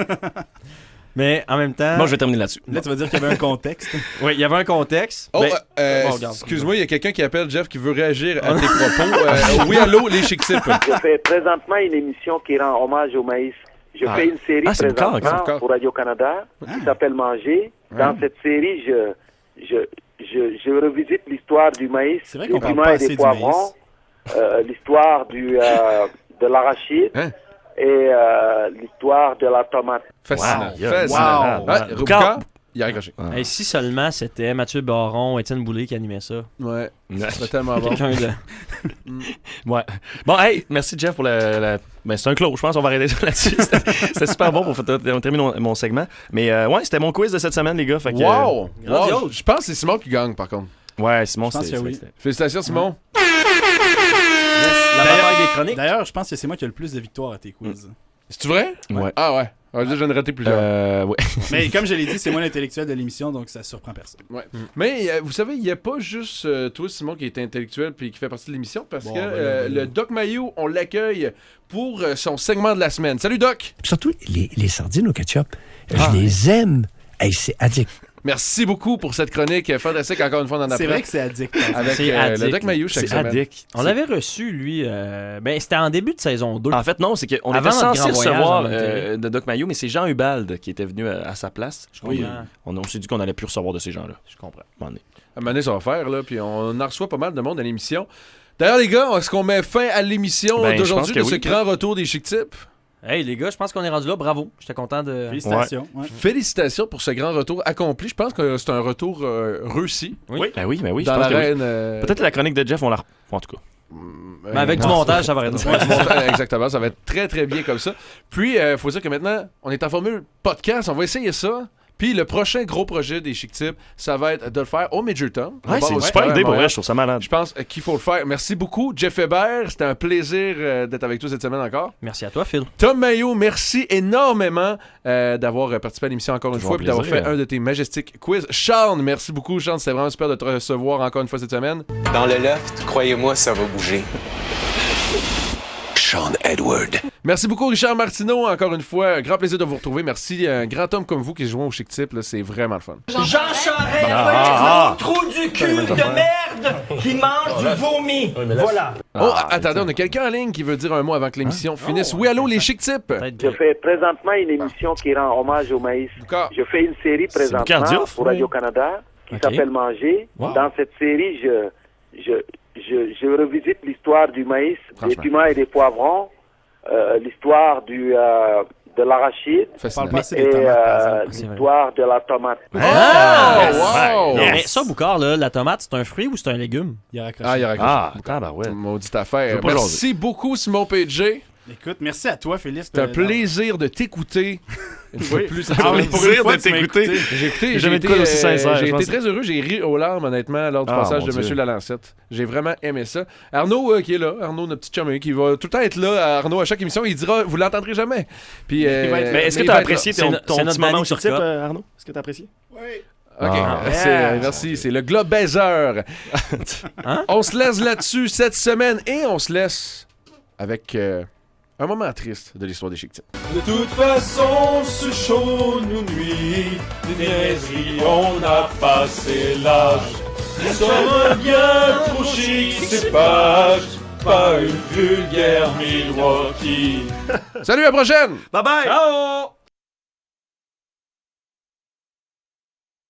Speaker 10: Mais en même temps.
Speaker 7: Moi, je vais terminer là-dessus.
Speaker 6: Là, tu vas dire qu'il y avait un contexte.
Speaker 10: Oui, il y avait un contexte.
Speaker 5: Oh,
Speaker 10: Regarde.
Speaker 5: excuse-moi, il y a quelqu'un qui appelle Jeff qui veut réagir à tes propos. Oui, allô, les Chic-Tips.
Speaker 11: Je fais présentement une émission qui rend hommage au maïs. Je fais une série
Speaker 7: c'est
Speaker 11: présentement
Speaker 7: encore.
Speaker 11: pour Radio-Canada qui s'appelle Manger. Dans cette série, je revisite l'histoire du maïs,
Speaker 6: C'est vrai
Speaker 11: des
Speaker 6: qu'on parle
Speaker 11: piments
Speaker 6: pas
Speaker 11: et
Speaker 6: assez
Speaker 11: des
Speaker 6: du
Speaker 11: poivrons, l'histoire de l'arachide
Speaker 5: Hein?
Speaker 11: et l'histoire de la tomate.
Speaker 5: Fascinant.
Speaker 7: Wow.
Speaker 5: Fascinant.
Speaker 7: Wow.
Speaker 5: Ouais, Roucard, il a raccroché.
Speaker 10: Hey, si seulement c'était Mathieu Baron, Étienne Boulay qui animait ça.
Speaker 5: Ouais. Ça serait tellement bon.
Speaker 10: Quelqu'un de.
Speaker 7: Ouais. Bon, hey, merci Jeff pour la. Ben, c'est un close, je pense, on va arrêter ça là-dessus. C'était super bon pour terminer mon segment. Mais ouais, c'était mon quiz de cette semaine, les gars. Fait que,
Speaker 5: Wow! Wow. Je pense que c'est Simon qui gagne, par contre.
Speaker 7: Ouais, Simon,
Speaker 6: Je pense
Speaker 7: c'était.
Speaker 6: que oui.
Speaker 5: Félicitations, Simon.
Speaker 10: La bataille des chroniques.
Speaker 6: D'ailleurs, je pense que c'est moi qui ai le plus de victoires à tes quiz.
Speaker 5: C'est-tu vrai?
Speaker 7: Ouais.
Speaker 5: Ah ouais. Ah, là, j'en ai raté plusieurs.
Speaker 7: Ouais.
Speaker 6: Mais comme je l'ai dit, c'est moi l'intellectuel de l'émission, donc ça surprend personne.
Speaker 5: Ouais. Mais vous savez, il n'y a pas juste toi, Simon, qui est intellectuel puis qui fait partie de l'émission, parce
Speaker 6: Bon,
Speaker 5: que le Doc Mayou, on l'accueille pour son segment de la semaine. Salut, Doc!
Speaker 16: Surtout les sardines au ketchup. Je les aime. Hey, c'est addict.
Speaker 5: Merci beaucoup pour cette chronique fantastique. Encore une fois, on en apprend.
Speaker 6: C'est vrai que c'est addict.
Speaker 5: Avec
Speaker 10: C'est addict.
Speaker 5: le Doc Mayou chaque
Speaker 7: C'est
Speaker 5: semaine.
Speaker 7: addict.
Speaker 10: On l'avait reçu, lui. Ben, c'était en début de saison 2.
Speaker 7: En fait, non, c'est qu'on
Speaker 10: Avant
Speaker 7: était
Speaker 10: notre
Speaker 7: censé
Speaker 10: grand voyage
Speaker 7: recevoir
Speaker 10: en Ontario.
Speaker 7: de Doc Mayou, mais c'est Jean Hubald qui était venu à sa place.
Speaker 10: Oui.
Speaker 7: On s'est dit qu'on allait plus recevoir de ces gens-là.
Speaker 10: Je comprends.
Speaker 5: À un moment donné, ça va faire, là, puis on en reçoit pas mal de monde à l'émission. D'ailleurs, les gars, est-ce qu'on met fin à l'émission
Speaker 7: Ben, je
Speaker 5: d'aujourd'hui de
Speaker 7: pense que
Speaker 5: ce
Speaker 7: oui.
Speaker 5: grand retour des Chic-Tips?
Speaker 10: Hey, les gars, je pense qu'on est rendu là. Bravo. J'étais content de.
Speaker 6: Félicitations. Ouais.
Speaker 5: Félicitations pour ce grand retour accompli. Je pense que c'est un retour réussi.
Speaker 10: Oui.
Speaker 7: Ben oui, je
Speaker 5: Dans
Speaker 7: pense que oui.
Speaker 5: l'arène.
Speaker 7: Peut-être la chronique de Jeff, on la en tout cas.
Speaker 10: Mais avec du montage, ça va être.
Speaker 5: Ouais, du montage, exactement, ça va être très très bien comme ça. Puis, il faut dire que maintenant, on est en formule podcast, on va essayer ça. Puis le prochain gros projet des Chic-Tips, ça va être de le faire au Major Tom.
Speaker 7: Ouais, c'est une super idée pour vrai, je trouve ça malade.
Speaker 5: Je pense qu'il faut le faire. Merci beaucoup, Jeff Hébert. C'était un plaisir d'être avec toi cette semaine encore.
Speaker 10: Merci à toi, Phil.
Speaker 5: Tom Mayo, merci énormément d'avoir participé à l'émission encore une fois, puis d'avoir fait un de tes majestiques quiz. Sean, merci beaucoup, Sean. C'était vraiment super de te recevoir encore une fois cette semaine.
Speaker 8: Dans le loft, croyez-moi, ça va bouger.
Speaker 17: Sean Edward.
Speaker 5: Merci beaucoup, Richard Martineau. Encore une fois, un grand plaisir de vous retrouver. Merci, un grand homme comme vous qui joue au Chic-Tip. Là, c'est vraiment le fun.
Speaker 9: Jean Charest, gros trou du cul de merde qui mange du vomi. Voilà.
Speaker 5: Oh, attendez, on a quelqu'un en ligne qui veut dire un mot avant que l'émission finisse. Oui, allô, les Chic-Tips.
Speaker 11: Je fais présentement une émission qui rend hommage au maïs. Je fais une série présentement pour Radio-Canada qui s'appelle Manger. Dans cette série, je revisite l'histoire du maïs, des piments et des poivrons, l'histoire de l'arachide et l'histoire de la tomate.
Speaker 10: Wow! Mais ça, Boucard, là, la tomate, c'est un fruit ou c'est un légume?
Speaker 6: Il a raccroché.
Speaker 5: Ah, il a raccroché.
Speaker 7: Ah, ouais.
Speaker 5: Maudite affaire. Merci beaucoup, Simon PG.
Speaker 6: Écoute, merci à toi, Philippe.
Speaker 5: C'est un plaisir de t'écouter. Une fois de plus,
Speaker 7: pour une fois, de t'écouter.
Speaker 5: J'ai
Speaker 7: jamais été aussi sincère.
Speaker 5: J'ai été très heureux. J'ai ri aux larmes, honnêtement, lors du passage de M. Lalancette. J'ai vraiment aimé ça. Arnaud, qui est là, Arnaud, notre petit chum, qui va tout le temps être là, Arnaud, à chaque émission, il dira, vous l'entendrez jamais. Puis,
Speaker 7: mais est-ce que tu as apprécié ton petit moment au Chic-Tip, Arnaud? Est-ce que tu as apprécié?
Speaker 11: Oui.
Speaker 5: OK, merci. C'est le Globe Baiser. On se laisse là-dessus cette semaine et on se laisse avec un moment triste de l'histoire des Chic-Tips.
Speaker 1: De toute façon, ce show nous nuit. Des niaiseries, on a passé l'âge. Nous sommes bien trop chic, c'est pas.
Speaker 6: pas une vulgaire Milwaukee.
Speaker 5: Salut, à la prochaine!
Speaker 10: Bye bye!
Speaker 6: Ciao!